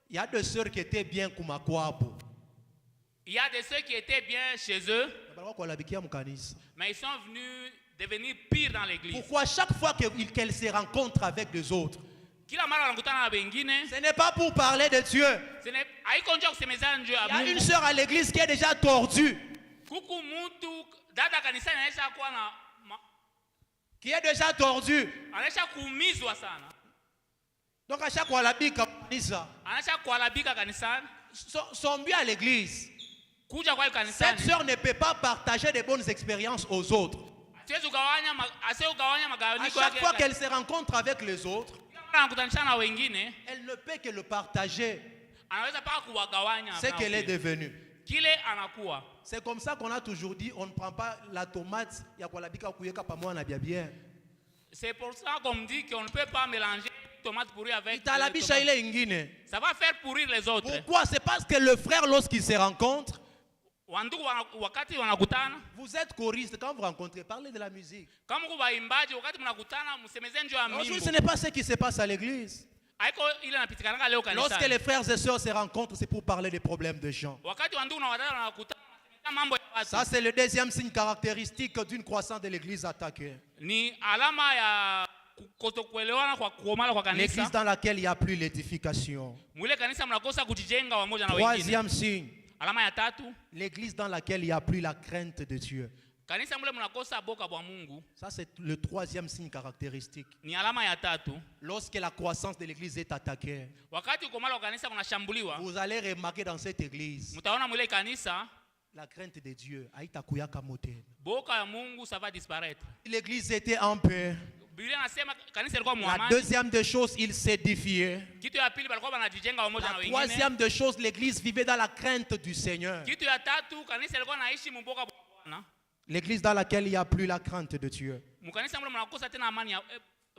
Il y a des sœurs qui étaient bien Kumakwabo. Il y a des ceux qui étaient bien chez eux, mais ils sont venus devenir pires dans l'église. Pourquoi chaque fois qu'elles se rencontrent avec les autres, Kila mara wanakutana na wengine, ce n'est pas pour parler de Dieu. haiko njoo kusemezana njoo ya Il y a une Mungu. sœur à l'église qui est déjà tordue, Kuku mtu dada kanisani anaisha kuwa na qui est déjà tordue. anaisha kuumizwa sana. Donc à chaque fois, la Bible ça. Anaisha kualabika kanisani. Sont bien à l'église. Kuja kwa Cette kanisani. sœur ne peut pas partager de bonnes expériences aux autres. Siwezi ugawanya À magawaniko chaque yake. fois qu'elle se rencontre avec les autres, Anakutanisha na wengine, elle ne peut que le partager. anaweza paka kuwagawanya. Ce qu'elle est devenue. Kile anakuwa. C'est comme ça qu'on a toujours dit, on ne prend pas la tomate, ya kwa la bika kuyeka pamoja na bien. C'est pour ça qu'on me dit qu'on ne peut pas mélanger tomate pourrie avec Italabisha tomate. ile ingine. Ça va faire pourrir les autres. Pourquoi? C'est parce que le frère, lorsqu'il se rencontre, Wandugu wakati wanakutana, vous êtes choriste, quand vous rencontrez, parlez de la musique. kama mko waimbaji wakati mnakutana msemezeni njoo ya Aujourd'hui, ce mimbo. n'est pas ce qui se passe à l'église. Haiko ile inapitikanaka leo Lorsque kanisani. les frères et sœurs se rencontrent, c'est pour parler des problèmes des gens. Wakati wandugu na wadada wanakutana wanasemezana mambo ya watu. Ça, c'est le deuxième signe caractéristique d'une croissance de l'église attaquée. Ni alama ya kutokuelewana kwa kuomala kwa L'église kanisa. dans laquelle il n'y a plus l'édification. Mwile kanisa mnakosa kujijenga pamoja na wengine. Troisième signe, Alama ya tatu, l'église dans laquelle il n'y a plus la crainte de Dieu. kanisa mule mnakosa boka bwa Mungu. Ça, c'est le troisième signe caractéristique. Ni alama ya tatu. Lorsque la croissance de l'église est attaquée, Wakati kuomala kwa kanisa kunashambuliwa, vous allez remarquer dans cette église, mtaona mwile kanisa la crainte de Dieu. Haitakuya mote. boka ya Mungu ça va disparaître. L'église était en paix. Biblia inasema kanisa ilikuwa La muamani. deuxième des choses, il s'édifiait. Kitu ya pili balikuwa banajijenga pamoja na La wengine. troisième des choses, l'église vivait dans la crainte du Seigneur. Kitu ya tatu kanisa ilikuwa naishi mboka bwa Bwana. L'église dans laquelle il n'y a plus la crainte de Dieu. Mkanisa mule mnakosa tena amani ya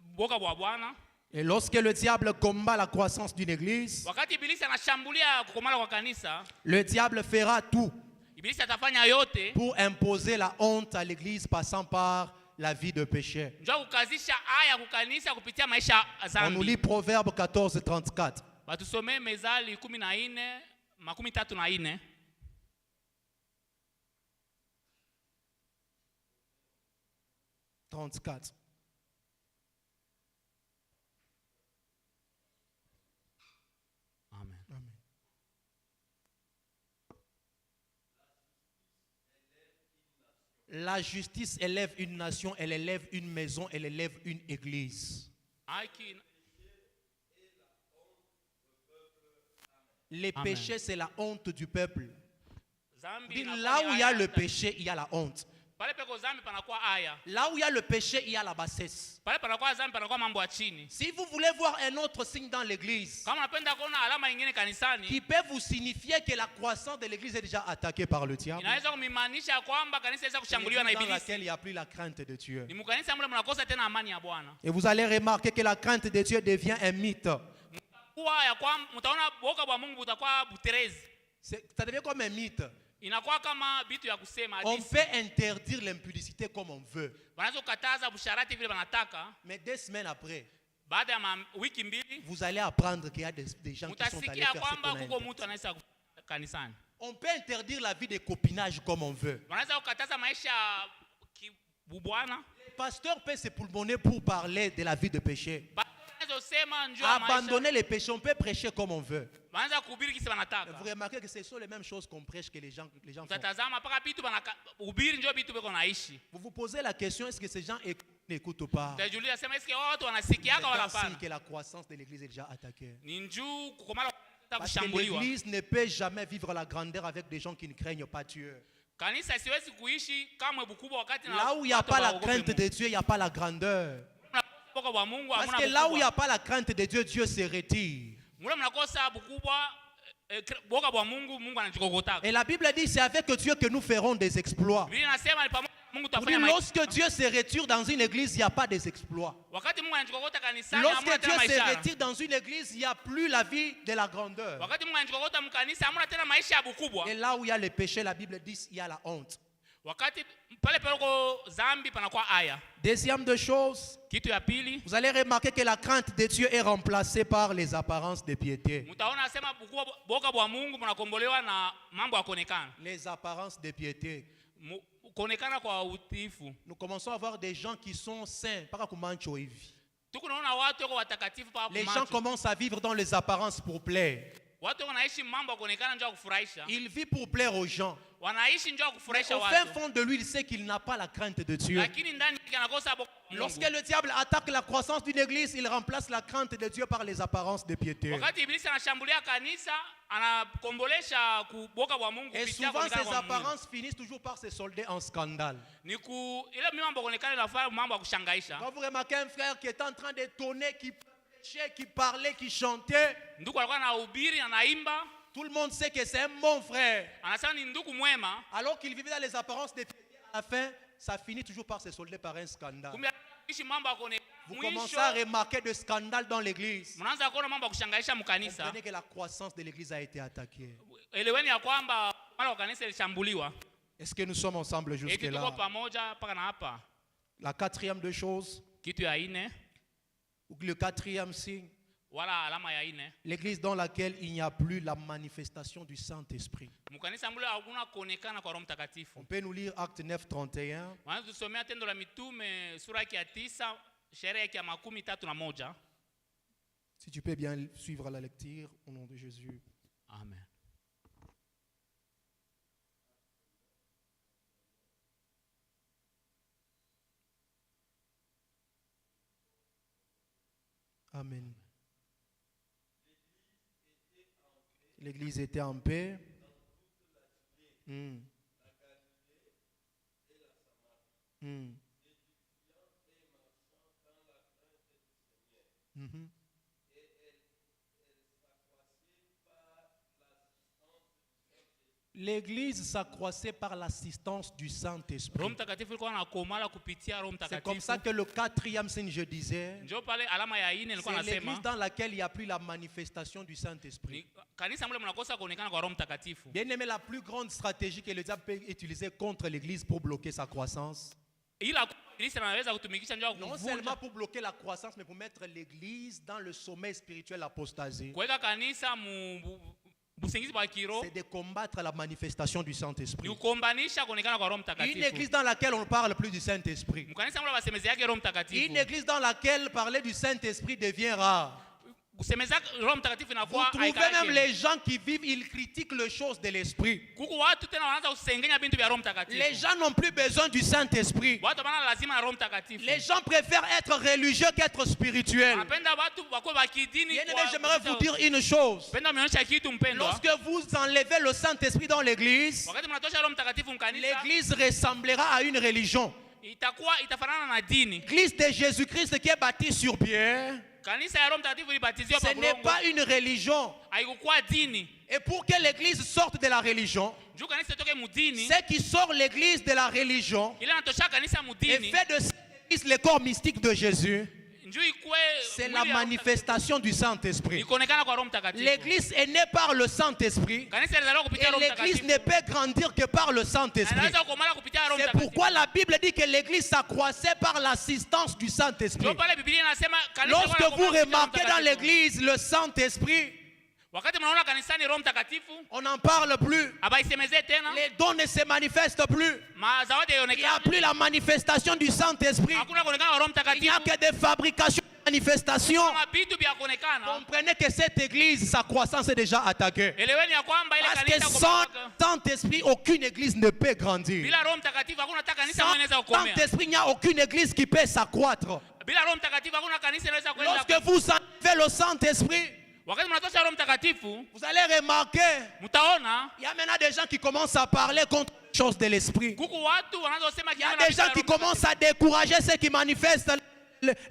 boka bwa Bwana. Et lorsque le diable combat la croissance d'une église, Wakati ibilisi anashambulia kukomala kwa kanisa, le diable fera tout ibilisi atafanya yote pour imposer la honte à l'église passant par la vie de péché. njoo kukazisha aya kukanisa kupitia maisha ya On nous dhambi. lit Proverbe 14, 34. Batusomee Mezali 14 34. 34. Amen. Amen. La justice élève une nation, elle élève une maison, elle élève une église. Haki Les Amen. péchés, c'est la honte du peuple. zambi Dit, inakuwa là ni où il y a aya le hata- péché, il y a la honte. Pale peko zambi panakuwa aya. Là où il y a le péché, il y a la bassesse. Pale panakuwa zambi panakuwa mambo ya chini. Si vous voulez voir un autre signe dans l'église Kama unapenda kuona alama nyingine kanisani, qui peut vous signifier que la croissance de l'église est déjà attaquée par le diable, inaweza kumaanisha kwamba kanisa inaweza c'est kushambuliwa na l'église dans ibilisi. laquelle il n'y a plus la crainte de Dieu. Ni mkanisa mule mnakosa tena amani ya Bwana. Et vous allez remarquer que la crainte de Dieu devient un mythe. Kuwa ya kwamba mtaona boka bwa Mungu butakuwa buterezi. Ça devient comme un mythe. Inakuwa kama vitu ya kusema On hadithi. peut interdire l'impudicité comme on veut. Wanaweza kukataza busharati vile wanataka. Mais 2 semaines après, Baada ya wiki mbili vous allez apprendre qu'il y a des gens qui sont allés mutasikia faire ce kwamba qu'on a kuko interdit. mtu anaweza kanisani. On peut interdire la vie de copinage comme on veut. Wanaweza kukataza maisha kibubwana. Le pasteur peut se pulmoner pour parler de la vie de péché. Wanaweza sema njoo ya maisha. Abandonner les péchés, on peut prêcher comme on veut. Wanaweza kuhubiri kisi Vous wanataka. remarquez que ce sont les mêmes choses qu'on prêche que les gens font. Utatazama paka vitu ubiri njoo vitu beko naishi. Vous vous posez la question, est-ce que ces gens n'écoutent pas? Utajiuliza sema eske watu C'est wanasikiaka wala un signe hapana? que la croissance de l'église est déjà attaquée. Ni njoo kukomala Parce que kushambuliwa. l'église ne peut jamais vivre la grandeur avec des gens qui ne craignent pas Dieu. Kanisa siwezi kuishi kama bukubwa wakati na Là où il n'y a watu pas la hawaogopi crainte Mungu. de Dieu, il n'y a pas la grandeur. Boka bwa Mungu Parce hamuna que là où il n'y bukubwa. a pas la crainte de Dieu, Dieu se retire. Mule mnakosa bukubwa boka bwa Mungu, Mungu anajikokotaka. Et la Bible dit, c'est avec Dieu que nous ferons des exploits. Biblia inasema ni pamoja na Mungu Pour tutafanya dire, maisha. lorsque Dieu se retire dans une église, il n'y a pas des exploits. Wakati Mungu anajikokota kanisani Lorsque hamuna Dieu tena se maisha. retire dans une église, il n'y a plus la vie de la grandeur. Wakati Mungu anajikokota mkanisa hamuna tena maisha ya bukubwa. Et là où il y a le péché, la Bible dit, il y a la honte. Wakati pale peloko zambi panakuwa aya. Deuxième de choses, Kitu ya pili, vous allez remarquer que la crainte de Dieu est remplacée par les apparences de piété. mtaona asema boka bwa Mungu mnakombolewa na mambo ya kuonekana. Les apparences de piété. Kuonekana kwa utiifu. Nous commençons à voir des gens qui sont saints. Tukunaona watu wako watakatifu pa Les gens commencent à vivre dans les apparences pour plaire. Watu wanaishi mambo ya kuonekana njoo kufurahisha. Il vit pour plaire aux gens. Wanaishi njoo kufurahisha Au watu. fin fond de lui, il sait qu'il n'a pas la crainte de Dieu. Lakini ndani anakosa boka. Lorsque le diable attaque la croissance d'une église, il remplace la crainte de Dieu par les apparences de piété. Wakati ibilisi anashambulia kanisa, anakombolesha kuboka bwa Mungu Et kupitia souvent, kuonekana ces kwa Mungu. apparences finissent toujours par se solder en scandale. Ile mambo kuonekana inafanya mambo ya kushangaisha. Quand vous remarquez un frère qui est en train de tonner, qui prêchait, qui parlait, qui chantait, Ndugu alikuwa anahubiri, anaimba, tout le monde sait que c'est un bon frère. anasema ni ndugu mwema. Alors qu'il vivait dans les apparences de piété, à la fin, ça finit toujours par se solder par un scandale. Kumbe anaishi mambo ya kuonekana. Vous commencez à remarquer des scandales dans l'église. Mnaanza kuona mambo ya kushangaisha mkanisa. Comprenez que la croissance de l'église a été attaquée. Eleweni ya kwamba mara kanisa ilishambuliwa. Est-ce que nous sommes ensemble Eti jusque tuko là? pamoja mpaka na hapa. La quatrième de choses, Kitu ya ine ou le quatrième signe, wala alama ya ine. l'église dans laquelle il n'y a plus la manifestation du Saint-Esprit. Mkanisa mbele hakuna kuonekana kwa Roho On Mtakatifu. peut nous lire Acte 9, 31. Mwanzo tusomea Tendo la Mitume sura ya 9, sheria ya 31. Si tu peux bien suivre la lecture, au nom de Jésus. Amen. Amen. L'église était en paix. Mhm. Mhm. Mhm. L'église s'accroissait par l'assistance du Saint-Esprit. Roho Mtakatifu alikuwa anakomala kupitia Roho C'est comme ça Mtakatifu. que le quatrième signe, je disais, Njoo pale alama ya ine nilikuwa c'est l'église nasema. dans laquelle il n'y a plus la manifestation du Saint-Esprit. Ni kanisa mbele mnakosa kuonekana kwa Roho Mtakatifu. Bien aimé, la plus grande stratégie que le diable peut utiliser contre l'église pour bloquer sa croissance, Ila ibilisi anaweza kutumikisha njoo non kuvunja, seulement pour bloquer la croissance, mais pour mettre l'église dans le sommeil spirituel apostasé, kuweka kanisa busingizi bwa kiroho, c'est de combattre la manifestation du ni Saint-Esprit. kukombanisha kuonekana kwa Roho Une Mtakatifu. église dans laquelle on ne parle plus du Saint-Esprit. Mkanisa mbele basemezi yake Roho Mtakatifu. Une église dans laquelle parler du Saint-Esprit devient rare. Kusemeza Roho Mtakatifu Vous inakuwa trouvez haikaki. même les gens qui vivent, ils critiquent les choses de l'Esprit. Kuku watu tena wanaanza kusengenya bintu vya Roho Les Mtakatifu. gens n'ont plus besoin du Saint-Esprit. Watu bana lazima na Roho Mtakatifu. Les gens préfèrent être religieux qu'être spirituels. Wanapenda watu wakuwe bakidini. Bien-aimés, j'aimerais vous dire une chose. Penda mmeonyesha kitu mpendwa. Lorsque vous enlevez le Saint-Esprit dans l'église, Wakati mnatosha Roho Mtakatifu mkanisa, l'église ressemblera à une religion. itafanana na dini. L'église de Jésus-Christ qui est bâtie sur pierre, Kanisa ya Roho Mtakatifu ilibatiziwa ce pa n'est bulongo. pas une religion. Haikukuwa dini. Et pour que l'église sorte de la religion, Juu kanisa itoke mudini, ce qui sort l'église de la religion ile natosha kanisa et mudini, fait de cette église le corps mystique de Jésus, njoo ikuwe c'est mwili la ya Roho manifestation du Mtakatifu. Saint-Esprit. Ikuonekana kwa Roho Mtakatifu. L'église est née par le Saint-Esprit Kanisa ilizaliwa et kupitia Roho l'église Mtakatifu. ne peut grandir que par le Saint-Esprit. Anaweza kukomala kupitia Roho C'est Mtakatifu. pourquoi la Bible dit que l'église s'accroissait par l'assistance du Saint-Esprit. Ndio pale Biblia inasema kanisa Lorsque linakomala vous kupitia Roho remarquez dans Mtakatifu. l'église le Saint-Esprit, Wakati mnaona kanisani Roho Mtakatifu, on n'en parle plus. habaisemezee tena, Les dons ne se manifestent plus. mazawadi Il n'y a yaonekana. plus la manifestation du Saint-Esprit. Hakuna kuonekana kwa Roho Il n'y a Mtakatifu. que des fabrications de manifestations. Kama vitu vya kuonekana. Comprenez que cette église, sa croissance est déjà attaquée. Eleweni ya kwamba ile Parce que kanisa sans kukomala Saint-Esprit, aucune église ne peut grandir. bila Roho Mtakatifu hakuna hata kanisa Sans inaweza kukomea. Saint-Esprit, il n'y a aucune église qui peut s'accroître. Bila Roho Mtakatifu hakuna kanisa inaweza kwenda. Lorsque vous enlevez le Saint-Esprit, Wakati mnatosha Roho Mtakatifu, vous allez remarquer, mtaona il y a maintenant des gens qui commencent à parler contre les choses de l'esprit. kuku watu wanaanza kusema Il y a des gens qui commencent à décourager ceux qui manifestent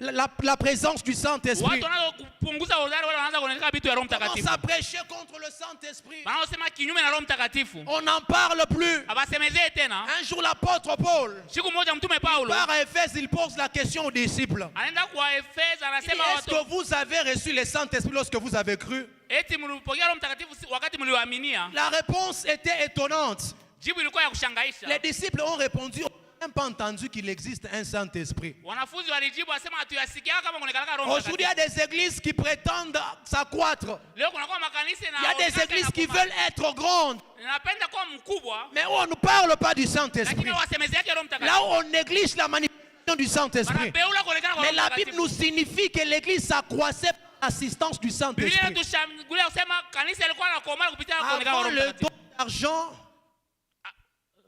la présence du Saint-Esprit. watu wanaanza kupunguza hodari, wale wanaanza kuonekana vitu ya Roho Commencent Mtakatifu. à prêcher contre le Saint-Esprit. Wanaosema kinyume na Roho Mtakatifu. On n'en parle plus. Abasemezee tena. Un jour, l'apôtre Paul Siku moja mtume Paulo part à Éphèse, il pose la question aux disciples. anaenda kwa Efeso, Il dit, anasema est-ce watu, que vous avez reçu le Saint-Esprit lorsque vous avez cru? eti mlipokea Roho Mtakatifu wakati mliwaaminia. La réponse était étonnante. Jibu ilikuwa ya kushangaisha. Les disciples ont répondu, on n'a même pas entendu qu'il existe un Saint-Esprit. Wanafunzi walijibu wasema hatuyasikia kama kunekalaka Roho Aujourd'hui, il y a des églises qui prétendent s'accroître. Leo kuna kwa makanisa na Il y a des églises qui veulent être grandes. Napenda kuwa mkubwa. Mais on ne parle pas du Saint-Esprit. Lakini wasemezi yake Roho Mtakatifu. Là où on néglige la manifestation du Saint-Esprit. Mais la Bible nous signifie que l'église s'accroissait par l'assistance du Saint-Esprit. Avant le don d'argent,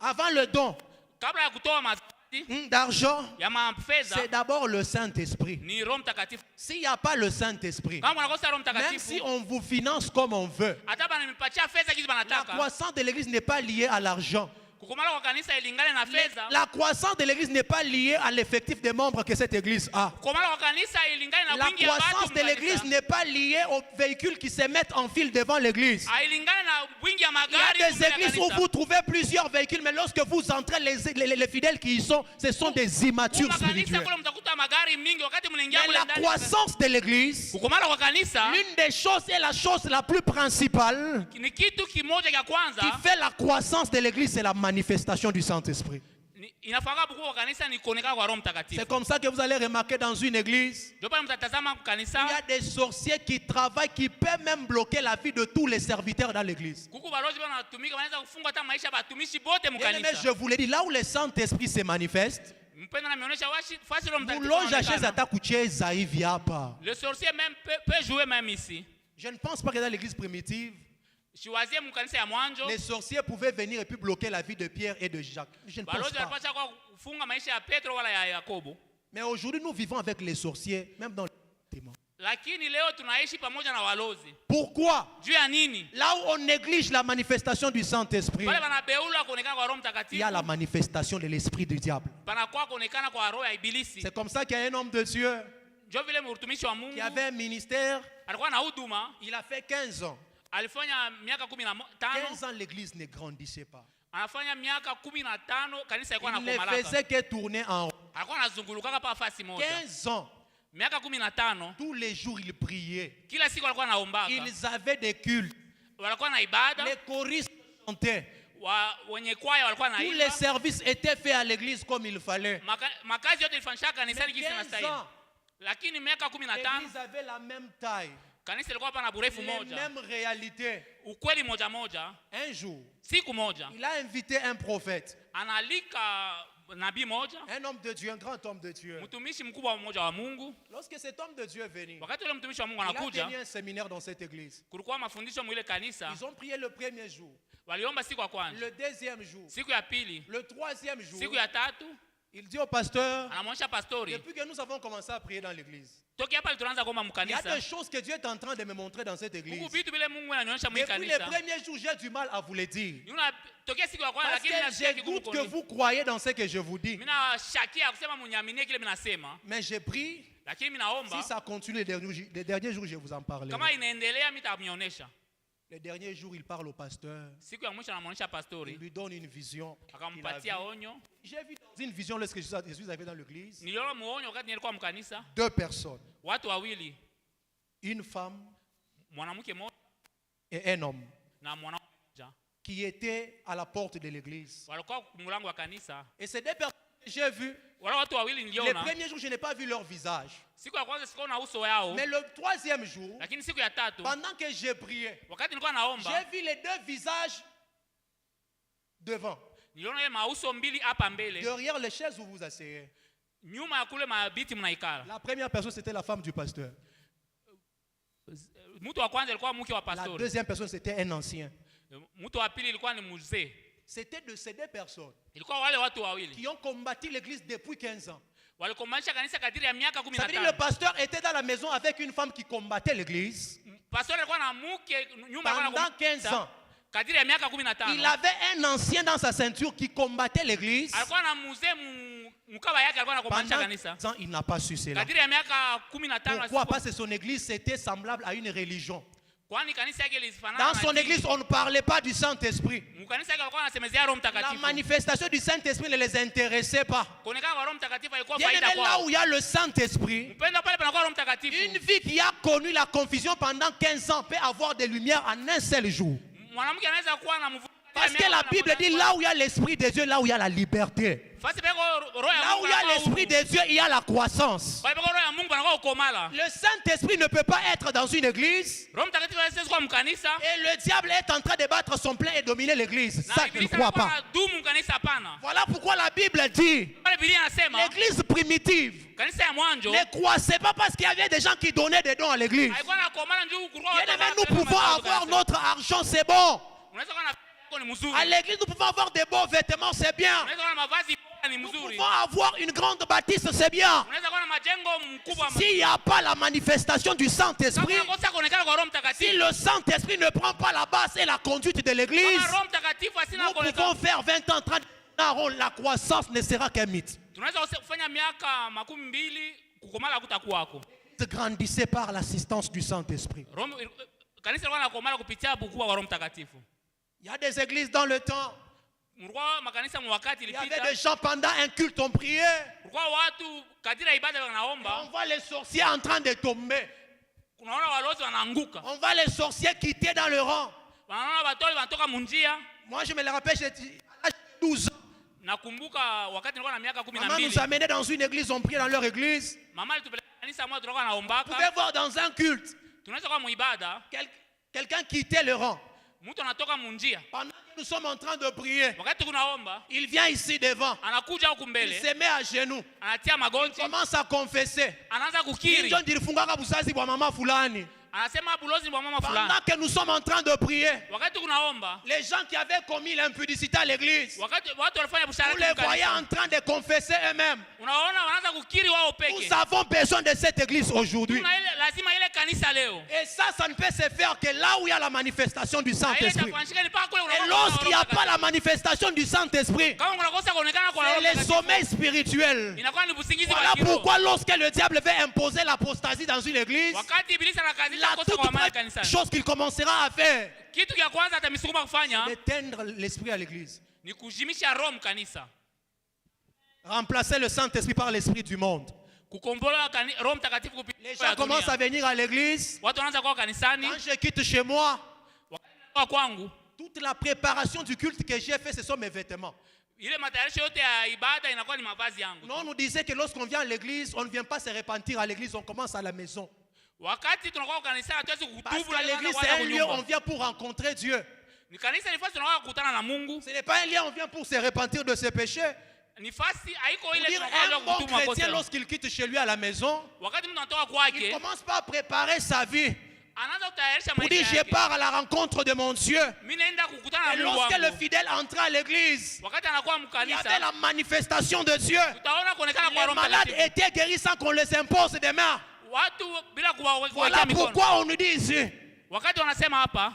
avant le don d'argent, c'est d'abord le Saint-Esprit. S'il n'y a pas le Saint-Esprit, même si on vous finance comme on veut, la croissance de l'église n'est pas liée à l'argent. La croissance de l'église n'est pas liée à l'effectif des membres que cette église a. La croissance de l'église n'est pas liée aux véhicules qui se mettent en file devant l'église. Il y a des églises où vous trouvez plusieurs véhicules, mais lorsque vous entrez, les fidèles qui y sont, ce sont des immatures spirituels. Mais la croissance de l'église, l'une des choses est la chose la plus principale qui fait la croissance de l'église, c'est la manifestation du Saint-Esprit. C'est comme ça que vous allez remarquer dans une église, il y a des sorciers qui travaillent, qui peuvent même bloquer la vie de tous les serviteurs dans l'église. Bien-aimés, je vous l'ai dit, là où le Saint-Esprit se manifeste, le sorcier même peut jouer même ici. Je ne pense pas que dans l'église primitive, les sorciers pouvaient venir et puis bloquer la vie de Pierre et de Jacques. Je ne pense pas. Mais aujourd'hui, nous vivons avec les sorciers, même dans le bâtiment. Pourquoi? Là où on néglige la manifestation du Saint-Esprit, il y a la manifestation de l'esprit du diable. C'est comme ça qu'il y a un homme de Dieu qui avait un ministère. Il a fait 15 ans. 15 ans, l'église ne grandissait pas. Il ne faisait que tourner en rond. 15 ans. Tous les jours, ils priaient. Ils avaient des cultes. Les choristes chantaient. Tous les services étaient faits à l'église comme il fallait. Mais 15 ans, l'église avait la même taille. Les mêmes réalités. Un jour, il a invité un prophète, un homme de Dieu, un grand homme de Dieu. Lorsque cet homme de Dieu est venu, il a tenu un séminaire dans cette église. Ils ont prié le premier jour, le deuxième jour, le troisième jour. Il dit au pasteur, depuis que nous avons commencé à prier dans l'église, il y a des choses que Dieu est en train de me montrer dans cette église. Depuis les premiers jours, j'ai du mal à vous le dire. Parce que j'ai doute que vous croyez dans ce que je vous dis. Mais j'ai pris. Si ça continue les derniers jours, je vous en parlerai. Les derniers jours, il parle au pasteur. Il lui donne une vision. J'ai vu dans une vision lorsque je suis arrivé dans l'église. 2 personnes. Une femme et un homme qui étaient à la porte de l'église. Et ces 2 personnes que j'ai vues, les premiers jours, je n'ai pas vu leur visage. Mais le troisième jour, pendant que j'ai prié, j'ai vu les 2 visages devant. Derrière les chaises où vous asseyez. La première personne, c'était la femme du pasteur. La deuxième personne, c'était un ancien. C'était de ces 2 personnes qui ont combattu l'église depuis 15 ans. Ça veut dire le pasteur était dans la maison avec une femme qui combattait l'église pendant 15 ans. Il avait un ancien dans sa ceinture qui combattait l'église. Pendant 15 ans, il n'a pas su cela. Pourquoi? Parce que son église, c'était semblable à une religion. Dans son église, on ne parlait pas du Saint-Esprit. La manifestation du Saint-Esprit ne les intéressait pas. Bien aimé, là où il y a le Saint-Esprit, une vie qui a connu la confusion pendant 15 ans peut avoir des lumières en un seul jour. Parce que la Bible dit là où il y a l'Esprit de Dieu, là où il y a la liberté. Là où il y a l'Esprit de Dieu, il y a la croissance. Le Saint-Esprit ne peut pas être dans une église. Et le diable est en train de battre son plein et dominer l'église. Ça, je ne crois pas. Voilà pourquoi la Bible dit, l'église primitive ne croissait pas parce qu'il y avait des gens qui donnaient des dons à l'église. Nous pouvons avoir notre argent, c'est bon. À l'église, nous pouvons avoir des beaux vêtements, c'est bien. Nous pouvons avoir une grande bâtisse, c'est bien. S'il n'y a pas la manifestation du Saint-Esprit, si le Saint-Esprit ne prend pas la base et la conduite de l'église, nous pouvons faire 20 ans, 30 ans, la croissance ne sera qu'un mythe. Grandissez par l'assistance du Saint-Esprit. Il y a des églises dans le temps. Il y avait des gens pendant un culte, on priait. On voit les sorciers en train de tomber. On voit les sorciers quitter dans le rang. Moi, je me le rappelle, j'ai 12 ans. Maman nous amenait dans une église, on priait dans leur église. Vous pouvez voir dans un culte, quelqu'un quittait le rang. Pendant que nous sommes en train de prier, il vient ici devant. Il se met à genoux. Il commence à confesser. Pendant que nous sommes en train de prier, les gens qui avaient commis l'impudicité à l'église, vous les voyez en train de confesser eux-mêmes. Nous avons besoin de cette église aujourd'hui. Et ça ne peut se faire que là où il y a la manifestation du Saint-Esprit. Et lorsqu'il n'y a pas la manifestation du Saint-Esprit, c'est le sommeil spirituel. Voilà pourquoi lorsque le diable veut imposer l'apostasie dans une église, la toute première chose qu'il commencera à faire, c'est d'éteindre l'esprit à l'église. Remplacer le Saint-Esprit par l'esprit du monde. Les gens commencent à venir à l'église. Quand je quitte chez moi, toute la préparation du culte que j'ai fait, ce sont mes vêtements. Non, on nous disait que lorsqu'on vient à l'église, on ne vient pas se repentir à l'église, on commence à la maison. Parce qu'à l'église, c'est un lieu où on vient pour rencontrer Dieu. Ce n'est pas un lieu où on vient pour se repentir de ses péchés. Pour dire un bon chrétien, lorsqu'il quitte chez lui à la maison, il commence par préparer sa vie. Pour dire je pars à la rencontre de mon Dieu. Et lorsque le fidèle entre à l'église, il y avait la manifestation de Dieu. Les malades étaient guéris sans qu'on les impose des mains. Voilà pourquoi on nous dit ici,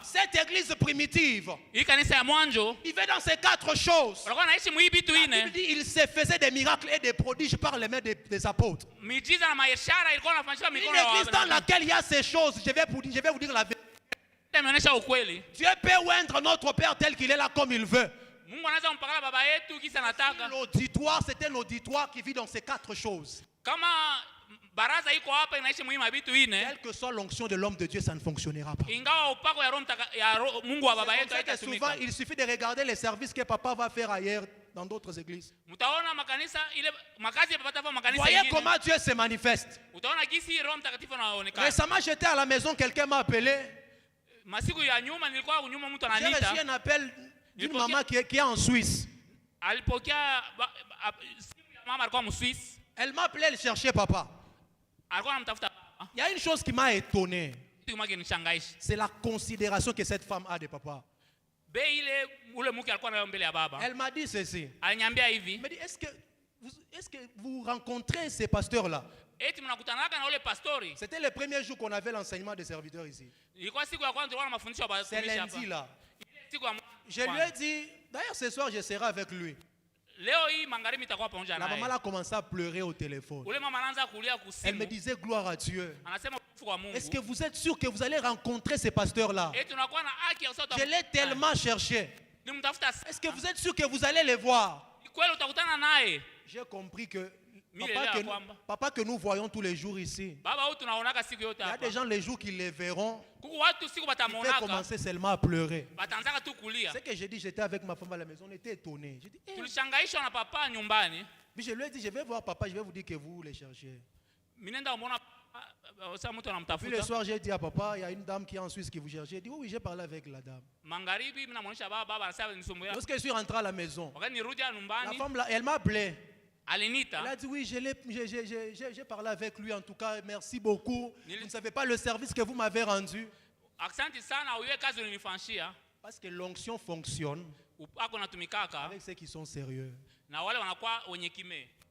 cette église primitive, il vivait dans ces 4 choses. Il se faisait des miracles et des prodiges par les mains des apôtres. Une église dans laquelle il y a ces choses, je vais vous dire la vérité. Dieu peut oindre notre Père tel qu'il est là comme il veut. L'auditoire, c'est un auditoire qui vit dans ces 4 choses. Quelle que soit l'onction de l'homme de Dieu, ça ne fonctionnera pas. Souvent, il suffit de regarder les services que papa va faire ailleurs dans d'autres églises. Voyez comment Dieu se manifeste. Récemment, j'étais à la maison, quelqu'un m'a appelé. J'ai reçu un appel d'une maman qui est en Suisse. Elle m'a appelé, elle cherchait papa. Il y a une chose qui m'a étonné. C'est la considération que cette femme a de papa. Elle m'a dit ceci. Elle m'a dit, est-ce que vous rencontrez ces pasteurs-là? C'était le premier jour qu'on avait l'enseignement des serviteurs ici. C'est lundi là. Je lui ai dit, d'ailleurs ce soir je serai avec lui. La maman a commencé à pleurer au téléphone. Elle me disait gloire à Dieu. Est-ce que vous êtes sûr que vous allez rencontrer ces pasteurs-là? Je l'ai tellement cherché. Est-ce que vous êtes sûr que vous allez les voir? J'ai compris que Papa que nous voyons tous les jours ici. Il y a des gens les jours qui les verront. Ils vont commencer seulement à pleurer. C'est que j'ai dit, j'étais avec ma femme à la maison, on était étonnés. J'ai dit, mais je lui ai dit, je vais voir papa, je vais vous dire que vous les cherchez. Puis le soir, j'ai dit à papa, il y a une dame qui est en Suisse qui vous cherche. J'ai dit, oui, j'ai parlé avec la dame. Lorsque je suis rentré à la maison, la femme, là, elle m'a appelé. Elle a dit, oui, j'ai parlé avec lui, en tout cas, merci beaucoup. Vous ne savez pas le service que vous m'avez rendu. Parce que l'onction fonctionne avec ceux qui sont sérieux.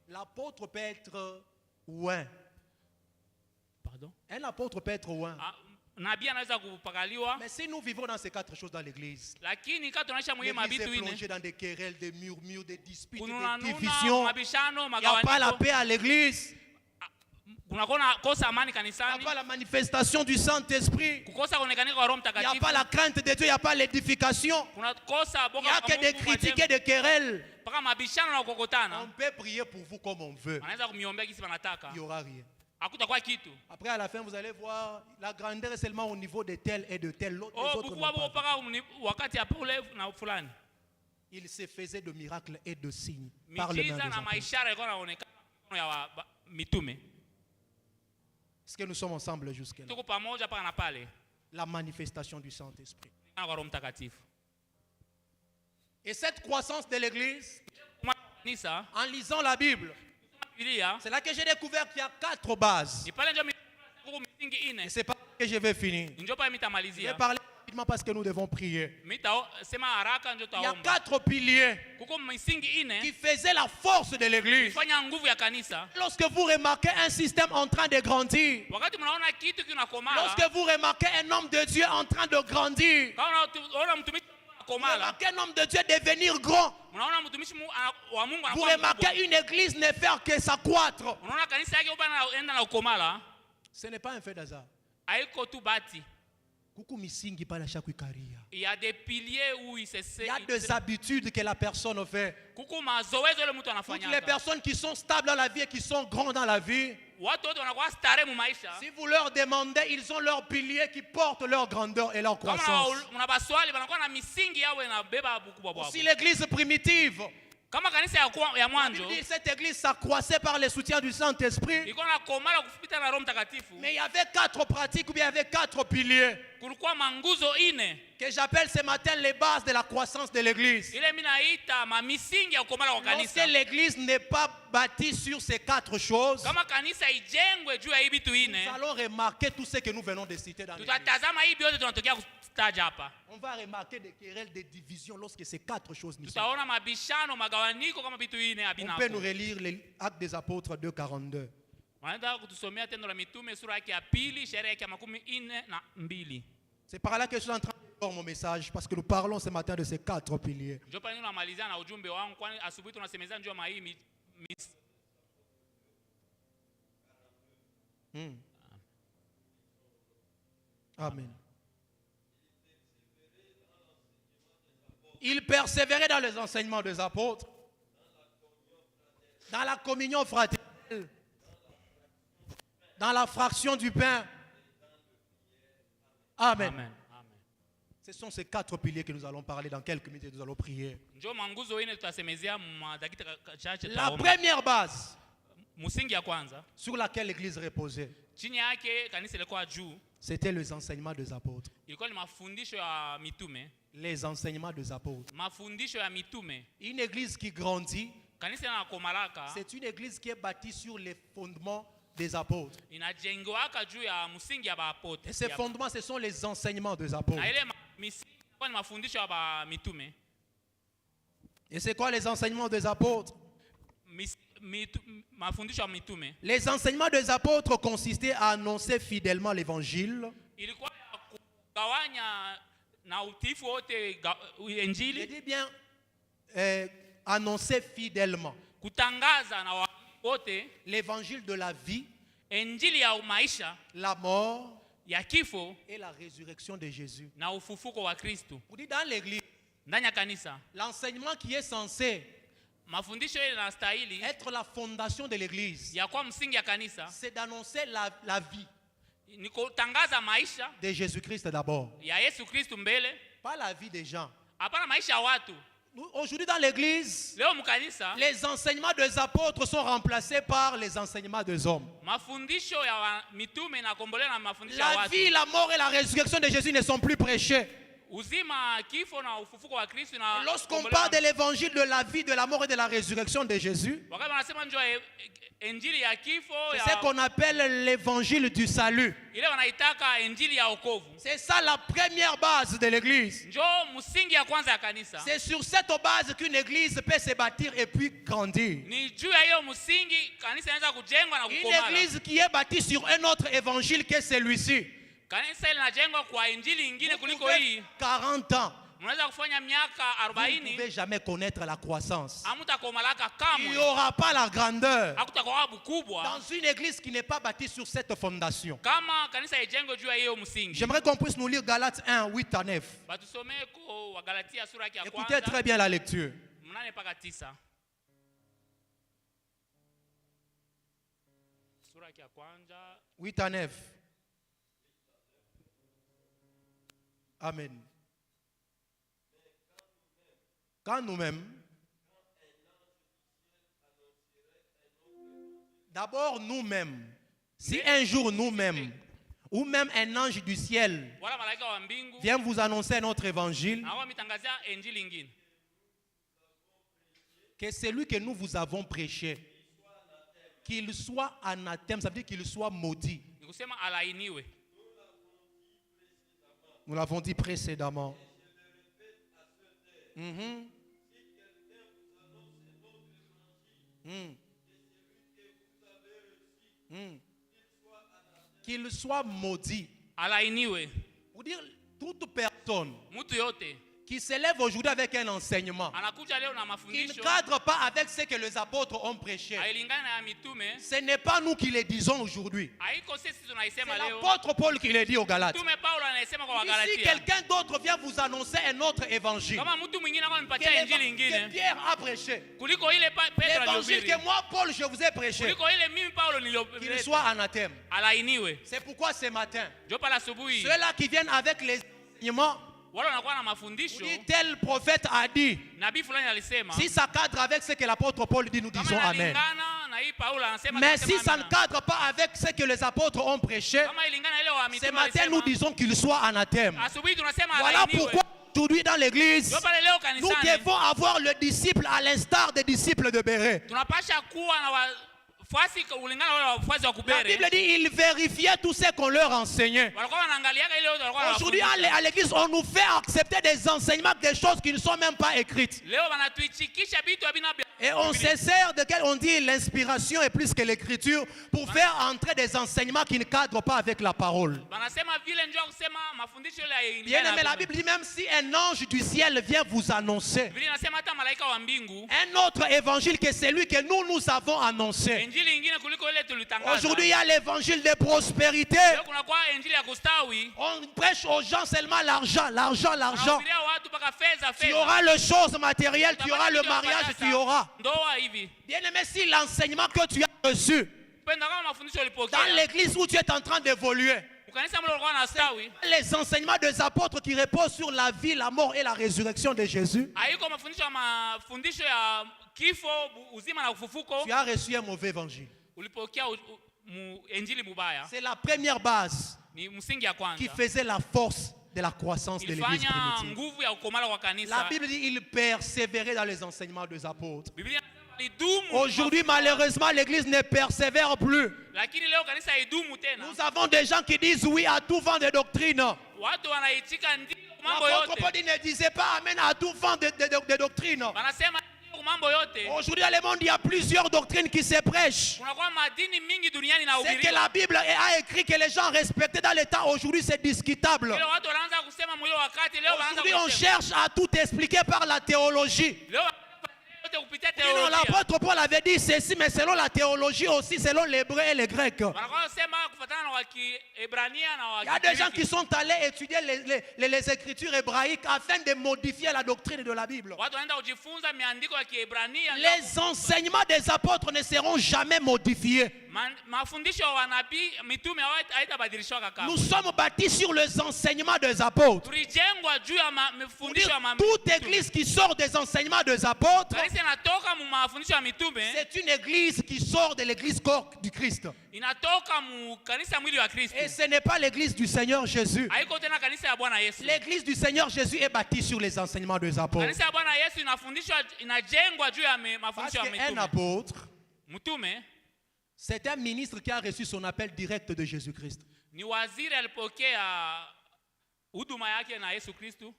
L'apôtre peut être ouin. Pardon? Un apôtre peut être ouin. Mais si nous vivons dans ces quatre choses dans l'église, l'église est plongée dans des querelles, des murmures, des disputes, des divisions. Il n'y a pas la paix à l'église. Il n'y a pas la manifestation du Saint-Esprit. Il n'y a pas la crainte de Dieu, il n'y a pas l'édification. Il n'y a que des critiques et des querelles. On peut prier pour vous comme on veut. Il n'y aura rien. Après, à la fin, vous allez voir, la grandeur est seulement au niveau de tel et de tel. Il se faisait de miracles et de signes par le main des apôtres. Est-ce que nous sommes ensemble jusque-là? La manifestation du Saint-Esprit. Et cette croissance de l'église, en lisant la Bible, c'est là que j'ai découvert qu'il y a 4 bases. Et c'est pas que je vais finir. Je vais parler rapidement parce que nous devons prier. Il y a 4 piliers qui faisaient la force de l'église. Lorsque vous remarquez un système en train de grandir, lorsque vous remarquez un homme de Dieu en train de grandir, vous remarquez un homme de Dieu devenir grand, vous remarquez une église ne faire que s'accroître. Ce n'est pas un fait d'hasard. Il y a des piliers où il se sait. Il y a des habitudes que la personne fait. Toutes les personnes qui sont stables dans la vie et qui sont grandes dans la vie, si vous leur demandez, ils ont leurs piliers qui portent leur grandeur et leur croissance. Aussi l'église primitive, cette église s'accroissait par le soutien du Saint-Esprit. Mais il y avait 4 pratiques ou bien il y avait 4 piliers que j'appelle ce matin les bases de la croissance de l'église. Lorsque l'église n'est pas bâtie sur ces 4 choses, nous allons remarquer tout ce que nous venons de citer dans l'église. On va remarquer des querelles, des divisions lorsque ces 4 choses nous sont. On peut nous relire les Actes des Apôtres 2:42. C'est par là que je suis en train de faire mon message, parce que nous parlons ce matin de ces 4 piliers. Amen. Il persévérait dans les enseignements des apôtres, dans la communion fraternelle, dans la fraction du pain. Amen. Amen. Ce sont ces 4 piliers que nous allons parler dans quelques minutes et nous allons prier. La première base sur laquelle l'église reposait, c'était les enseignements des apôtres. Les enseignements des apôtres. Une église qui grandit, c'est une église qui est bâtie sur les fondements des apôtres. Et ces fondements, ce sont les enseignements des apôtres. Et c'est quoi les enseignements des apôtres? Les enseignements des apôtres consistaient à annoncer fidèlement l'évangile. Je dis bien annoncer fidèlement l'évangile de la vie, la mort et la résurrection de Jésus. Vous dites dans l'église, l'enseignement qui est censé Être la fondation de l'église, c'est d'annoncer la vie de Jésus-Christ d'abord. Pas la vie des gens. Aujourd'hui dans l'église, les enseignements des apôtres sont remplacés par les enseignements des hommes. La vie, la mort et la résurrection de Jésus ne sont plus prêchés. Lorsqu'on parle de l'évangile de la vie, de la mort et de la résurrection de Jésus, c'est ce qu'on appelle l'évangile du salut. C'est ça la première base de l'église. C'est sur cette base qu'une église peut se bâtir et puis grandir. Une église qui est bâtie sur un autre évangile que celui-ci. 40 ans. Vous ne pouvez jamais connaître la croissance. Il n'y aura pas la grandeur dans une église qui n'est pas bâtie sur cette fondation. J'aimerais qu'on puisse nous lire Galates 1, 8 à 9. Écoutez très bien la lecture. 8 à 9. Amen. Quand nous-mêmes, d'abord nous-mêmes, si un jour nous-mêmes, ou même un ange du ciel vient vous annoncer notre évangile, que celui que nous vous avons prêché, qu'il soit anathème, ça veut dire qu'il soit maudit. Nous l'avons dit précédemment. Qu'il soit maudit. Pour dire toute personne qui s'élève aujourd'hui avec un enseignement qui ne cadre pas avec ce que les apôtres ont prêché. Ce n'est pas nous qui le disons aujourd'hui. C'est l'apôtre Paul qui le dit aux Galates. Si quelqu'un d'autre vient vous annoncer un autre évangile que Pierre a prêché, l'évangile que moi Paul je vous ai prêché, qu'il soit anathème. C'est pourquoi ce matin, ceux-là qui viennent avec les enseignements, tel prophète a dit, si ça cadre avec ce que l'apôtre Paul dit, nous disons Amen. Mais si ça ne cadre pas avec ce que les apôtres ont prêché, ce matin nous disons qu'il soit anathème. Voilà pourquoi aujourd'hui dans l'église, nous devons avoir le disciple à l'instar des disciples de Béret. La Bible dit ils vérifiaient tout ce qu'on leur enseignait. Aujourd'hui à l'église on nous fait accepter des enseignements, des choses qui ne sont même pas écrites. Et on se sert de quel on dit l'inspiration est plus que l'écriture pour faire entrer des enseignements qui ne cadrent pas avec la parole. Bien aimé, la Bible dit même si un ange du ciel vient vous annoncer un autre évangile que celui que nous avons annoncé. Aujourd'hui il y a l'évangile de prospérité. On prêche aux gens seulement l'argent. Tu auras les choses matérielles, tu auras le mariage, tu auras. Bien aimé, si l'enseignement que tu as reçu dans l'église où tu es en train d'évoluer, les enseignements des apôtres qui reposent sur la vie, la mort et la résurrection de Jésus, tu as reçu un mauvais évangile. C'est la première base qui faisait la force de la croissance de l'église primitive. La Bible dit qu'il persévérait dans les enseignements des apôtres. Aujourd'hui, malheureusement, l'église ne persévère plus. Nous avons des gens qui disent oui à tout vent de doctrine. L'apôtre Paul ne disait pas amen à tout vent de doctrine. Aujourd'hui dans le monde, il y a plusieurs doctrines qui se prêchent. C'est que la Bible a écrit que les gens respectaient dans le temps. Aujourd'hui, c'est discutable. Aujourd'hui, on cherche à tout expliquer par la théologie. Non, l'apôtre Paul avait dit ceci, mais selon la théologie aussi, selon l'hébreu et les grecs. Il y a des gens qui sont allés étudier les écritures hébraïques afin de modifier la doctrine de la Bible. Les enseignements des apôtres ne seront jamais modifiés. Nous sommes bâtis sur les enseignements des apôtres. Toute église qui sort des enseignements des apôtres, c'est une église qui sort de l'église corps du Christ. Et ce n'est pas l'église du Seigneur Jésus. L'église du Seigneur Jésus est bâtie sur les enseignements des apôtres. Parce qu'un apôtre, c'est un ministre qui a reçu son appel direct de Jésus-Christ.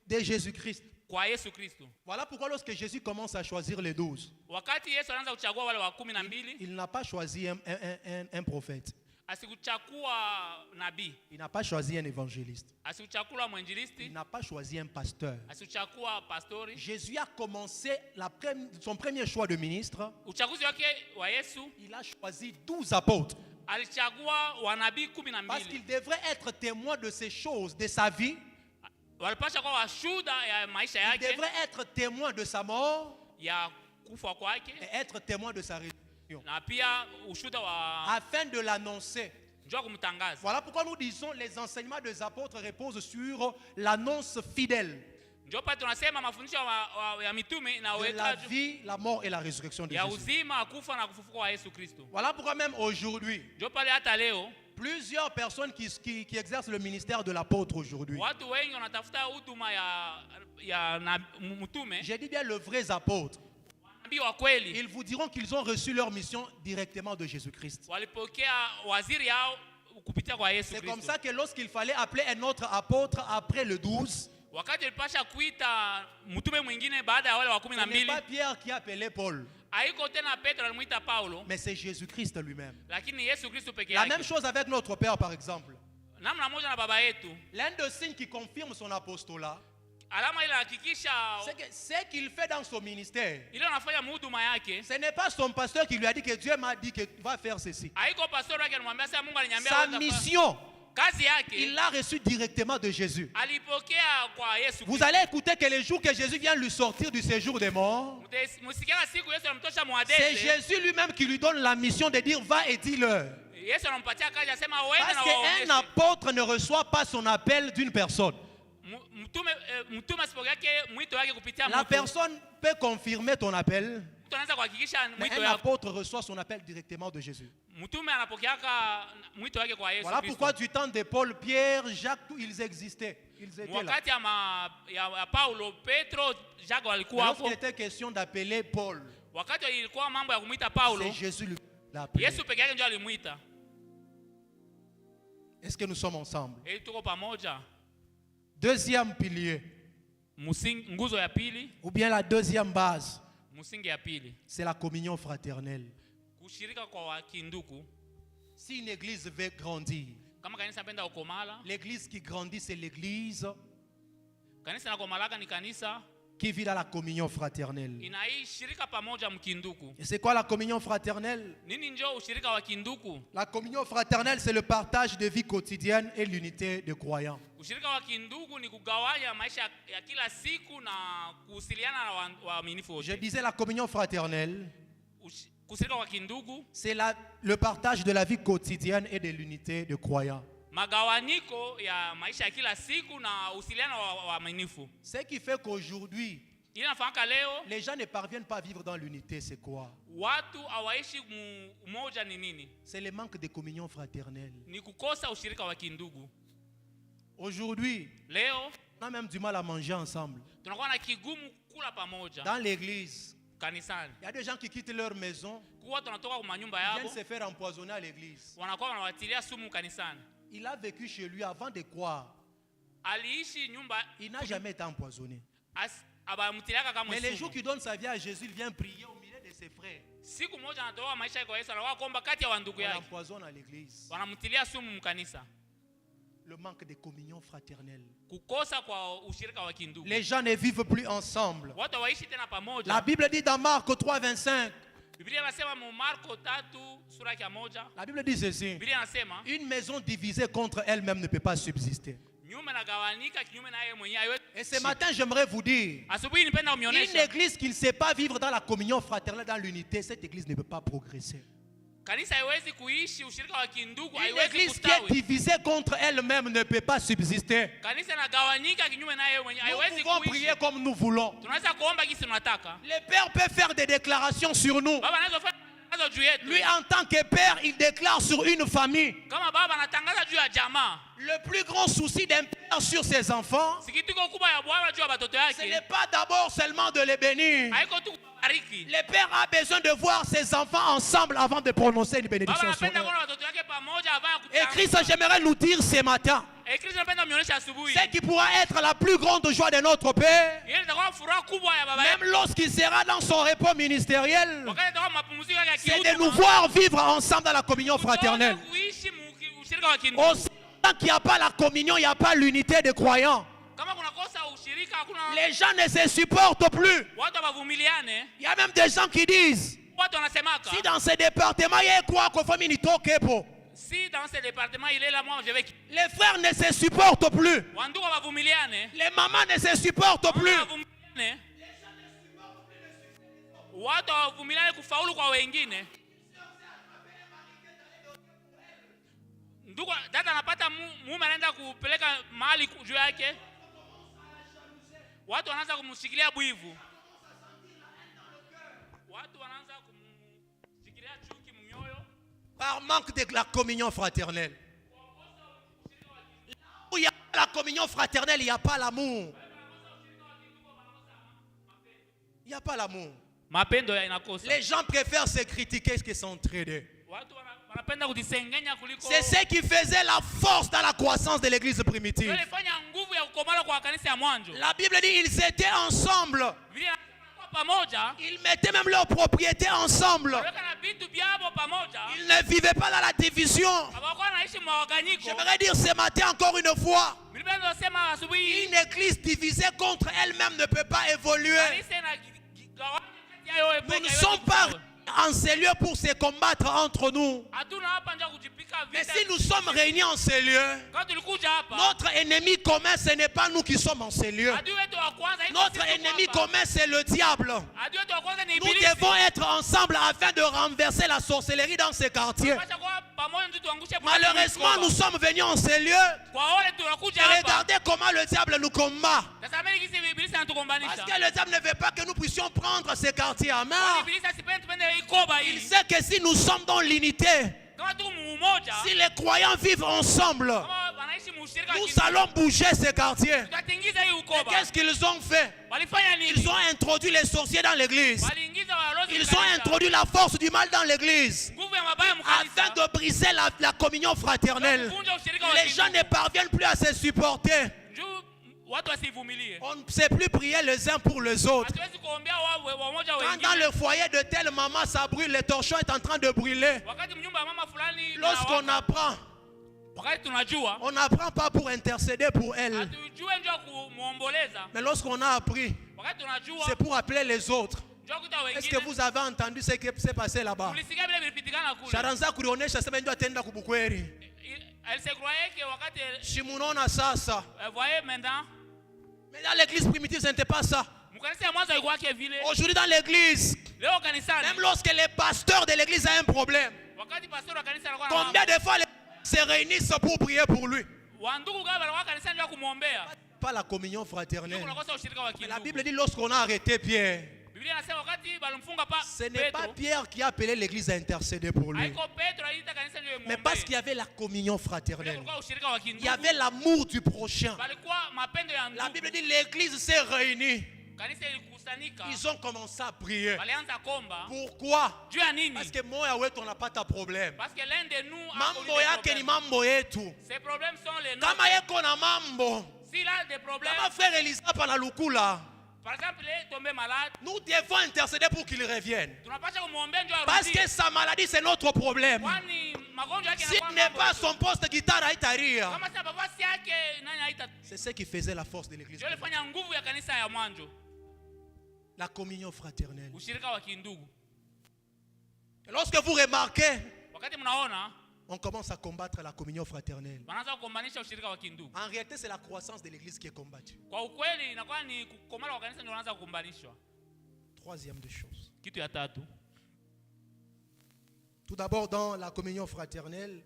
De Jésus-Christ. Voilà pourquoi lorsque Jésus commence à choisir les 12, il n'a pas choisi un prophète. Il n'a pas choisi un évangéliste. Il n'a pas choisi un pasteur. Jésus a commencé son premier choix de ministre. Il a choisi 12 apôtres. Parce qu'il devrait être témoin de ces choses, de sa vie. Il devrait être témoin de sa mort et être témoin de sa résurrection afin de l'annoncer. Voilà pourquoi nous disons les enseignements des apôtres reposent sur l'annonce fidèle de la vie, la mort et la résurrection de Jésus. Voilà pourquoi même aujourd'hui, plusieurs personnes qui exercent le ministère de l'apôtre aujourd'hui, j'ai dit bien les vrais apôtres, ils vous diront qu'ils ont reçu leur mission directement de Jésus-Christ. C'est comme ça que lorsqu'il fallait appeler un autre apôtre après le 12, ce n'est pas Pierre qui a appelé Paul, mais c'est Jésus-Christ lui-même. La même chose avec notre Père par exemple. L'un des signes qui confirme son apostolat, c'est que ce qu'il fait dans son ministère, ce n'est pas son pasteur qui lui a dit que Dieu m'a dit qu'il va faire ceci. Sa mission, il l'a reçu directement de Jésus. Vous allez écouter que le jour que Jésus vient lui sortir du séjour des morts, c'est Jésus lui-même qui lui donne la mission de dire va et dis-leur. Parce qu'un apôtre ne reçoit pas son appel d'une personne. La personne peut confirmer ton appel, mais un apôtre reçoit son appel directement de Jésus. Voilà pourquoi du temps de Paul, Pierre, Jacques, tous ils existaient. Ils étaient là. Lorsqu'il était question d'appeler Paul, c'est Jésus qui l'a appelé. Est-ce que nous sommes ensemble? Deuxième pilier, ou bien la deuxième base, c'est la communion fraternelle. Si une église veut grandir, l'église qui grandit, c'est l'église qui vit dans la communion fraternelle. Et c'est quoi la communion fraternelle? La communion fraternelle, c'est le partage de vie quotidienne et l'unité de croyants. Je disais la communion fraternelle, c'est le partage de la vie quotidienne et de l'unité de croyants. Ce qui fait qu'aujourd'hui, les gens ne parviennent pas à vivre dans l'unité, c'est quoi? C'est le manque de communion fraternelle. Aujourd'hui, on a même du mal à manger ensemble. Dans l'église, il y a des gens qui quittent leur maison, viennent se faire empoisonner à l'église. Il a vécu chez lui avant de croire. Il n'a jamais été empoisonné. Mais les jours qu'il donne sa vie à Jésus, il vient prier au milieu de ses frères. On l'empoisonne à l'église. Le manque de communion fraternelle. Kukosa kwa ushirika wa kindugu. Les gens ne vivent plus ensemble. Watu hawaishi tena pamoja. La Bible dit dans Marc 3:25. Biblia inasema mu Marko 3 sura ya 1. La Bible dit ceci. Biblia inasema une maison divisée contre elle-même ne peut pas subsister. Et ce matin, j'aimerais vous dire, une église qui ne sait pas vivre dans la communion fraternelle, dans l'unité, cette église ne peut pas progresser. Une église qui est divisée contre elle-même ne peut pas subsister. Nous pouvons prier comme nous voulons. Le Père peut faire des déclarations sur nous. Lui, en tant que père, il déclare sur une famille. Le plus grand souci d'un père sur ses enfants, ce n'est pas d'abord seulement de les bénir. Le père a besoin de voir ses enfants ensemble avant de prononcer une bénédiction sur eux. Et Christ, j'aimerais nous dire ce matin, ce qui pourra être la plus grande joie de notre Père, même lorsqu'il sera dans son repos ministériel, c'est de nous voir vivre ensemble dans la communion fraternelle. Aussi tant qu'il n'y a pas la communion, il n'y a pas l'unité des croyants. Les gens ne se supportent plus. Il y a même des gens qui disent, si dans ce département il y a quoi qu'on fait minito. Si dans ce département il est là, moi je vais. Les frères ne se supportent plus. Les mamans ne se supportent plus. Dada anapata mume anaenda kupeleka mahali juu yake. Watu wanaanza kumshikilia bwivu. Watu wanaanza kumshikilia chuki mmoyo. Par manque de la communion fraternelle. Où il y a la communion fraternelle, il n'y a pas l'amour. Il n'y a pas l'amour. Les gens préfèrent se critiquer que s'entraider. C'est ce qui faisait la force dans la croissance de l'église primitive. La Bible dit ils étaient ensemble. Ils mettaient même leurs propriétés ensemble. Ils ne vivaient pas dans la division. J'aimerais dire ce matin encore une fois, une église divisée contre elle-même ne peut pas évoluer. Nous ne sommes pas en ces lieux pour se combattre entre nous. Mais si nous sommes réunis en ces lieux, notre ennemi commun, ce n'est pas nous qui sommes en ces lieux. Notre ennemi commun, c'est le diable. Nous devons être ensemble afin de renverser la sorcellerie dans ces quartiers. Malheureusement, nous sommes venus en ces lieux et regardez comment le diable nous combat. Parce que le diable ne veut pas que nous puissions prendre ces quartiers en main. Il sait que si nous sommes dans l'unité, si les croyants vivent ensemble, nous allons bouger ces quartiers. Et qu'est-ce qu'ils ont fait? Ils ont introduit les sorciers dans l'église. Ils ont introduit la force du mal dans l'église afin de briser la communion fraternelle. Les gens ne parviennent plus à se supporter. On ne sait plus prier les uns pour les autres. Quand dans le foyer de telle maman ça brûle, le torchon est en train de brûler. Lorsqu'on apprend, on n'apprend pas pour intercéder pour elle. Mais lorsqu'on a appris, c'est pour appeler les autres. Est-ce que vous avez entendu ce qui s'est passé là-bas? Elle se croyait que mais dans l'église primitive, ce n'était pas ça. Aujourd'hui dans l'église, même lorsque les pasteurs de l'église ont un problème, combien de fois les se réunissent pour prier pour lui? Pas la communion fraternelle. Mais la Bible dit lorsqu'on a arrêté Pierre, ce n'est pas Pierre qui a appelé l'église à intercéder pour lui, mais parce qu'il y avait la communion fraternelle. Il y avait l'amour du prochain. La Bible dit l'église s'est réunie. Ils ont commencé à prier. Pourquoi? Parce que moi et toi, on n'a pas de problème. Mambo yake ni mambo yetu. Kama yeko na mambo, kama frère Elisa pana lukula, par exemple, il est tombé malade. Nous devons intercéder pour qu'il revienne. Parce que sa maladie, c'est notre problème. S'il n'est pas son poste guitare haitaria. C'est ce qui faisait la force de l'église. La communion fraternelle. Et lorsque vous remarquez, on commence à combattre la communion fraternelle. En réalité, c'est la croissance de l'église qui est combattue. Troisième des choses. Tout d'abord, dans la communion fraternelle,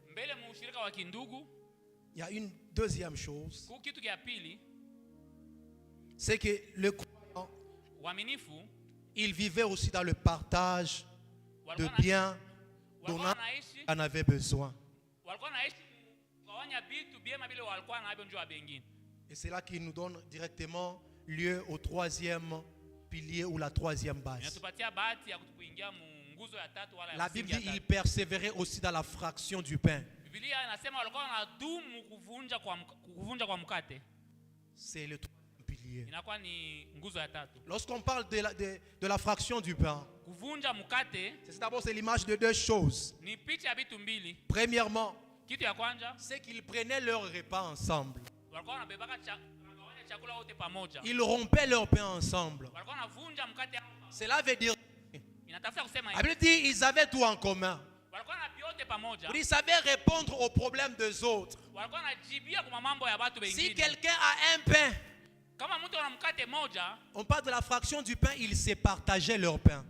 il y a une deuxième chose. C'est que le croyant, il vivait aussi dans le partage de biens dont on avait besoin. Et c'est là qui nous donne directement lieu au troisième pilier ou la troisième base. La Bible dit qu'il persévérait aussi dans la fraction du pain. C'est le troisième pilier. Lorsqu'on parle de la fraction du pain, c'est d'abord l'image de deux choses. Premièrement, c'est qu'ils prenaient leur repas ensemble. Ils rompaient leur pain ensemble. Cela veut dire, la Bible dit qu'ils avaient tout en commun. Ils savaient répondre aux problèmes des autres. Si quelqu'un a un pain, on parle de la fraction du pain, ils se partageaient leur pain.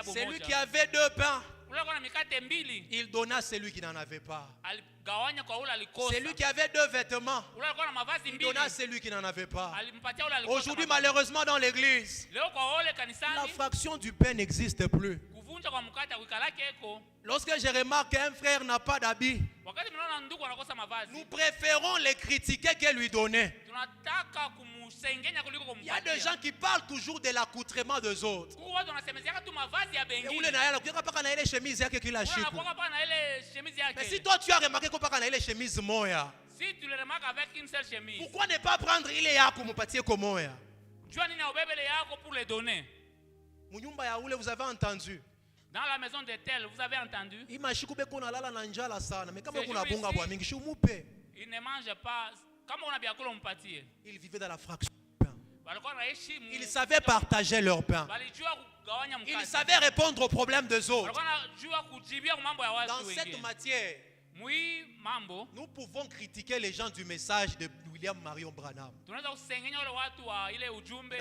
Celui qui avait deux pains, il donna à celui qui n'en avait pas. Celui qui avait deux vêtements, il donna à celui qui n'en avait pas. Aujourd'hui, malheureusement, dans l'église, la fraction du pain n'existe plus. Lorsque je remarque qu'un frère n'a pas d'habit, nous préférons les critiquer que lui donner. Il y a des gens qui parlent toujours de l'accoutrement des autres. Mais si toi tu as remarqué qu'on parle de chemise moya, si tu le remarques avec une seule chemise, pourquoi ne pas prendre il est à comme pâtier comme moya? Pour les donner. Vous avez entendu? Dans la maison de tel, vous avez entendu? Il ne mange pas. Ils vivaient dans la fraction du pain. Ils savaient partager leur pain. Ils savaient répondre aux problèmes des autres. Dans cette matière, nous pouvons critiquer les gens du message de William Marion Branham. Dans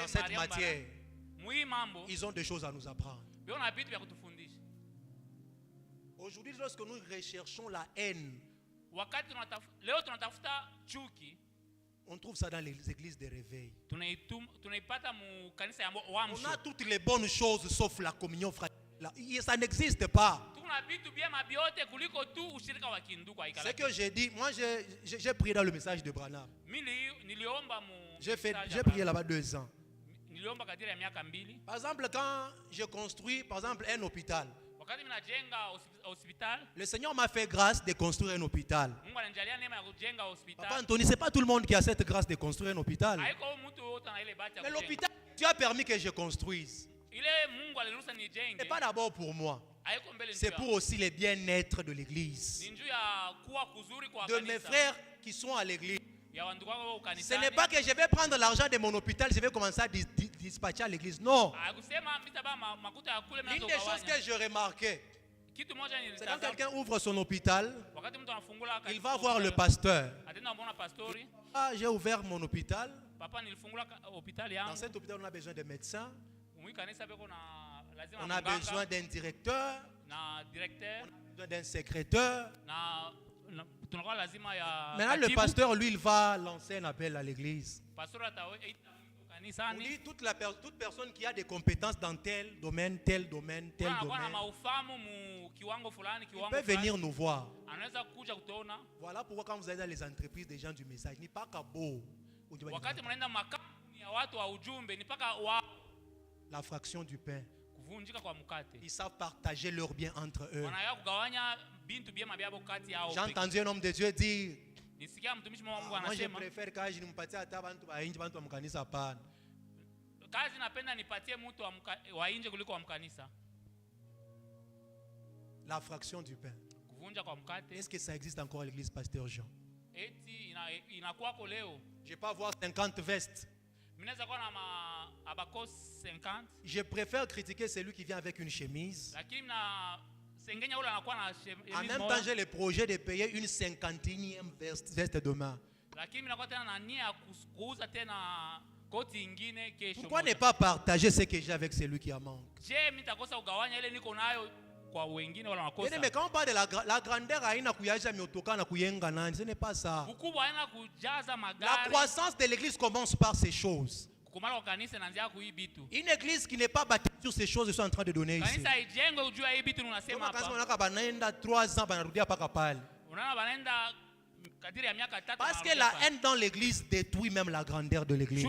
cette matière, ils ont des choses à nous apprendre. Aujourd'hui, lorsque nous recherchons la haine, on trouve ça dans les églises de réveil. On a toutes les bonnes choses sauf la communion fraternelle. Ça n'existe pas. Ce que j'ai dit, moi j'ai prié dans le message de Branham. J'ai prié là-bas 2 ans. Par exemple, quand je construis un hôpital, le Seigneur m'a fait grâce de construire un hôpital. Papa Anthony, ce n'est pas tout le monde qui a cette grâce de construire un hôpital. Mais l'hôpital, tu as permis que je construise. Ce n'est pas d'abord pour moi. C'est pour aussi le bien-être de l'église. De mes frères qui sont à l'église. Ce n'est pas que je vais prendre l'argent de mon hôpital, je vais commencer à dispatcher à l'église. Non. Une des choses que je remarquais, c'est quand quelqu'un ouvre son hôpital, il va voir le pasteur. Ah, j'ai ouvert mon hôpital. Dans cet hôpital, on a besoin de médecins. On a besoin d'un directeur. On a besoin d'un secrétaire. Maintenant, le pasteur, lui, il va lancer un appel à l'église. On dit toute personne qui a des compétences dans tel domaine, il peut venir nous voir. Voilà pourquoi quand vous allez dans les entreprises des gens du message, n'est pas qu'à beau. La fraction du pain. Ils savent partager leurs biens entre eux. J'ai entendu un homme de Dieu dire, moi je préfère quand je ne me patie à table, La fraction du pain. Est-ce que ça existe encore à l'église Pasteur Jean? Je ne vais pas avoir 50 vestes. Je préfère critiquer celui qui vient avec une chemise. En même temps, j'ai le projet de payer une 51e veste demain. Pourquoi ne pas partager ce que j'ai avec celui qui en manque? Mais quand on parle de la grandeur, ce n'est pas ça. La croissance de l'église commence par ces choses. Une église qui n'est pas bâtie sur ces choses, je suis en train de donner ici. 3 ans, parce que la haine dans l'église détruit même la grandeur de l'église.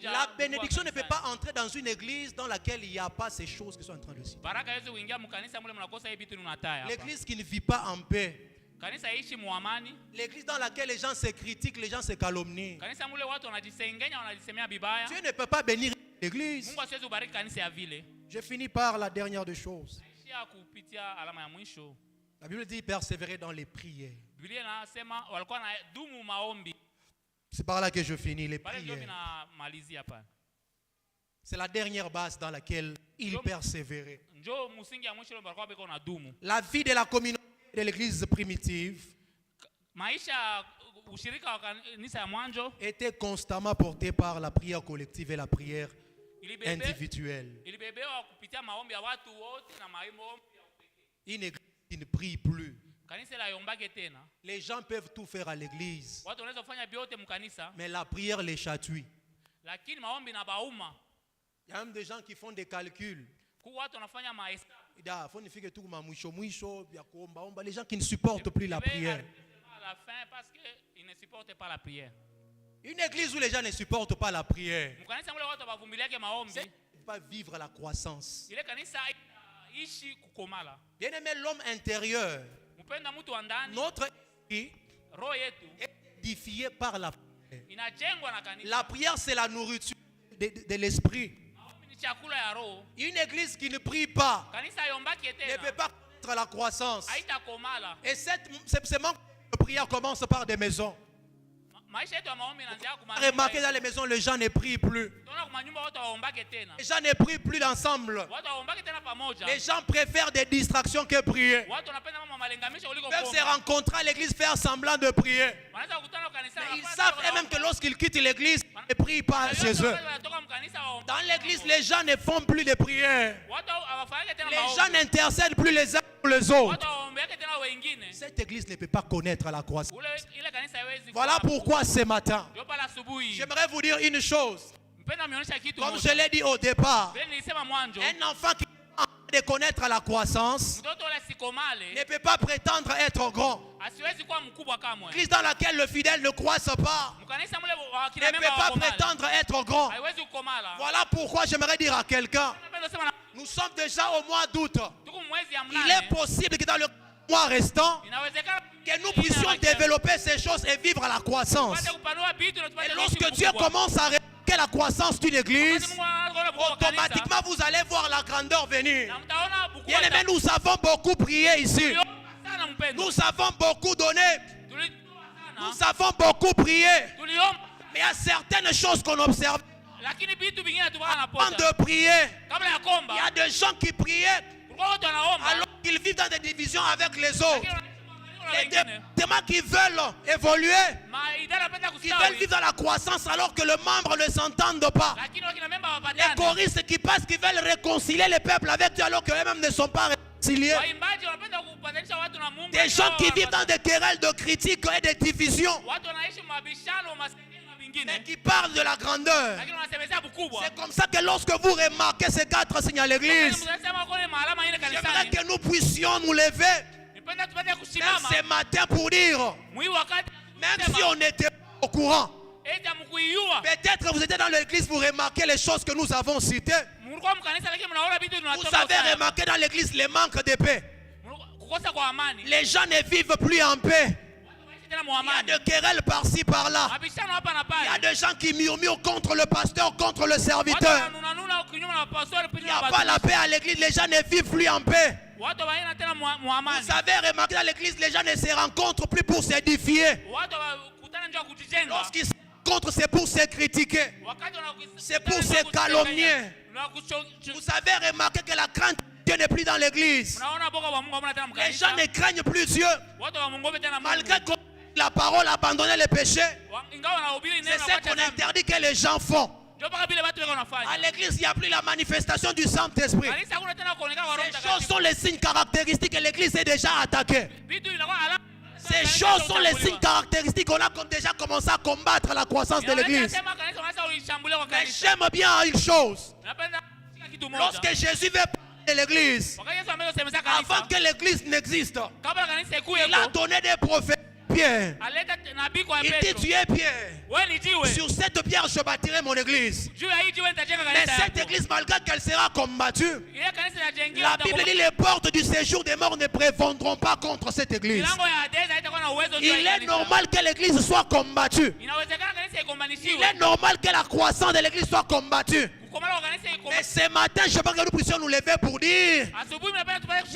La bénédiction ne peut pas entrer dans une église dans laquelle il n'y a pas ces choses qui sont en train de se passer. L'église qui ne vit pas en paix. L'église dans laquelle les gens se critiquent, les gens se calomnient. Dieu ne peut pas bénir l'église. Je finis par la dernière des choses. La Bible dit persévérer dans les prières. C'est par là que je finis, les prières. C'est la dernière base dans laquelle il persévérait. La vie de la communauté de l'église primitive était constamment portée par la prière collective et la prière individuelle. Une église qui ne prie plus. Les gens peuvent tout faire à l'église, mais la prière les chatouille. Il y a même des gens qui font des calculs. Les gens qui ne supportent plus la prière. Une église où les gens ne supportent pas la prière, c'est pas vivre la croissance. Bien aimé, l'homme intérieur, notre esprit est édifié par la prière. La prière, c'est la nourriture de l'esprit. Une église qui ne prie pas ne peut pas connaître la croissance. Et ce manque de prière commence par des maisons. Remarquez, dans les maisons, les gens ne prient plus. Les gens ne prient plus ensemble. Les gens préfèrent des distractions que prier. Ils peuvent se rencontrer à l'église, faire semblant de prier. Mais ils savent même que lorsqu'ils quittent l'église, ils ne prient pas chez eux. Dans l'église, les gens ne font plus de prières. Les gens n'intercèdent plus les uns pour les autres. Cette église ne peut pas connaître la croissance. Voilà pourquoi ce matin, j'aimerais vous dire une chose. Comme je l'ai dit au départ, un enfant qui a envie de connaître la croissance ne peut pas prétendre être grand. L'église dans laquelle le fidèle ne croisse pas ne peut pas prétendre être grand. Voilà pourquoi j'aimerais dire à quelqu'un, nous sommes déjà au mois d'août. Il est possible que dans le mois restant, que nous puissions développer ces choses et vivre la croissance. Et lorsque Dieu commence à remarquer la croissance d'une église, automatiquement vous allez voir la grandeur venir. Bien aimé, nous avons beaucoup prié ici. Nous avons beaucoup donné. Nous avons beaucoup prié. Mais il y a certaines choses qu'on observe. Avant de prier, il y a des gens qui priaient alors qu'ils vivent dans des divisions avec les autres. Les départements qui veulent évoluer, qui veulent vivre dans la croissance alors que le membre ne s'entende pas. Les choristes qui passent, qui veulent réconcilier les peuples avec Dieu alors qu'eux-mêmes ne sont pas réconciliés. Des gens qui vivent dans des querelles de critiques et de divisions, mais qui parlent de la grandeur. C'est comme ça que lorsque vous remarquez ces 4 signes à l'église, j'aimerais que nous puissions nous lever même ce matin pour dire, même si on n'était pas au courant, peut-être vous étiez dans l'église, vous remarquez les choses que nous avons citées. Vous avez remarqué dans l'église les manques de paix. Les gens ne vivent plus en paix. Il y a des querelles par-ci par-là. Il y a des gens qui murmurent contre le pasteur, contre le serviteur. Il n'y a pas la paix à l'église, les gens ne vivent plus en paix. Vous avez remarqué dans l'église, les gens ne se rencontrent plus pour s'édifier. Lorsqu'ils se rencontrent, c'est pour se critiquer. C'est pour se calomnier. Vous avez remarqué que la crainte de Dieu n'est plus dans l'église. Les gens ne craignent plus Dieu. Malgré que la parole a abandonné les péchés, c'est ce qu'on interdit que les gens font. À l'église, il n'y a plus la manifestation du Saint-Esprit. Ces choses sont les signes caractéristiques et l'église est déjà attaquée. Ces choses sont les signes caractéristiques qu'on a déjà commencé à combattre la croissance de l'église. Mais j'aime bien une chose. Lorsque Jésus veut parler de l'église, avant que l'église n'existe, il a donné des prophètes. Pierre. Il dit tu es Pierre. Sur cette pierre je bâtirai mon église. Mais cette église, malgré qu'elle sera combattue, la Bible dit les portes du séjour des morts ne prévaudront pas contre cette église. Il est normal que l'église soit combattue. Il est normal que la croissance de l'église soit combattue. Mais ce matin, je pense que nous puissions nous lever pour dire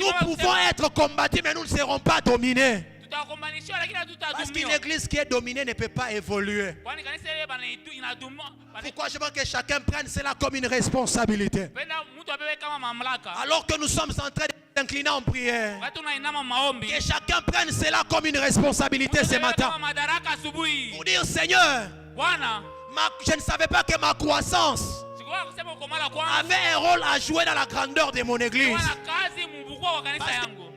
nous pouvons être combattus, mais nous ne serons pas dominés. Parce qu'une église qui est dominée ne peut pas évoluer. Pourquoi je veux que chacun prenne cela comme une responsabilité? Alors que nous sommes en train de s'incliner en prière, que chacun prenne cela comme une responsabilité ce matin. Pour dire Seigneur, je ne savais pas que ma croissance avait un rôle à jouer dans la grandeur de mon église.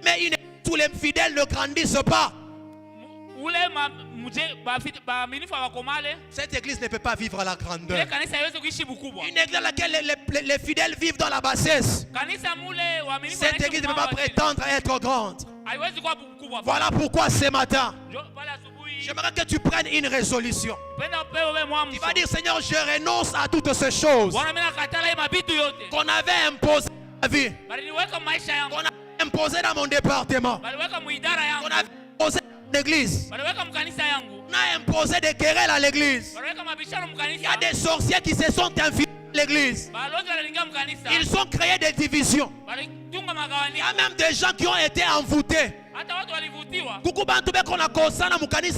Mais une tous les fidèles ne grandissent pas. Cette église ne peut pas vivre la grandeur. Une église dans laquelle les fidèles vivent dans la bassesse. Cette église ne peut pas prétendre être grande. Voilà pourquoi ce matin, j'aimerais que tu prennes une résolution. Tu vas dire Seigneur, je renonce à toutes ces choses qu'on avait imposées dans ma vie, qu'on a imposé dans mon département, on a imposé dans l'église, on a imposé des querelles à l'église. Il y a des sorciers qui se sont infiltrés à l'église. Ils ont créé des divisions. Il y a même des gens qui ont été envoûtés.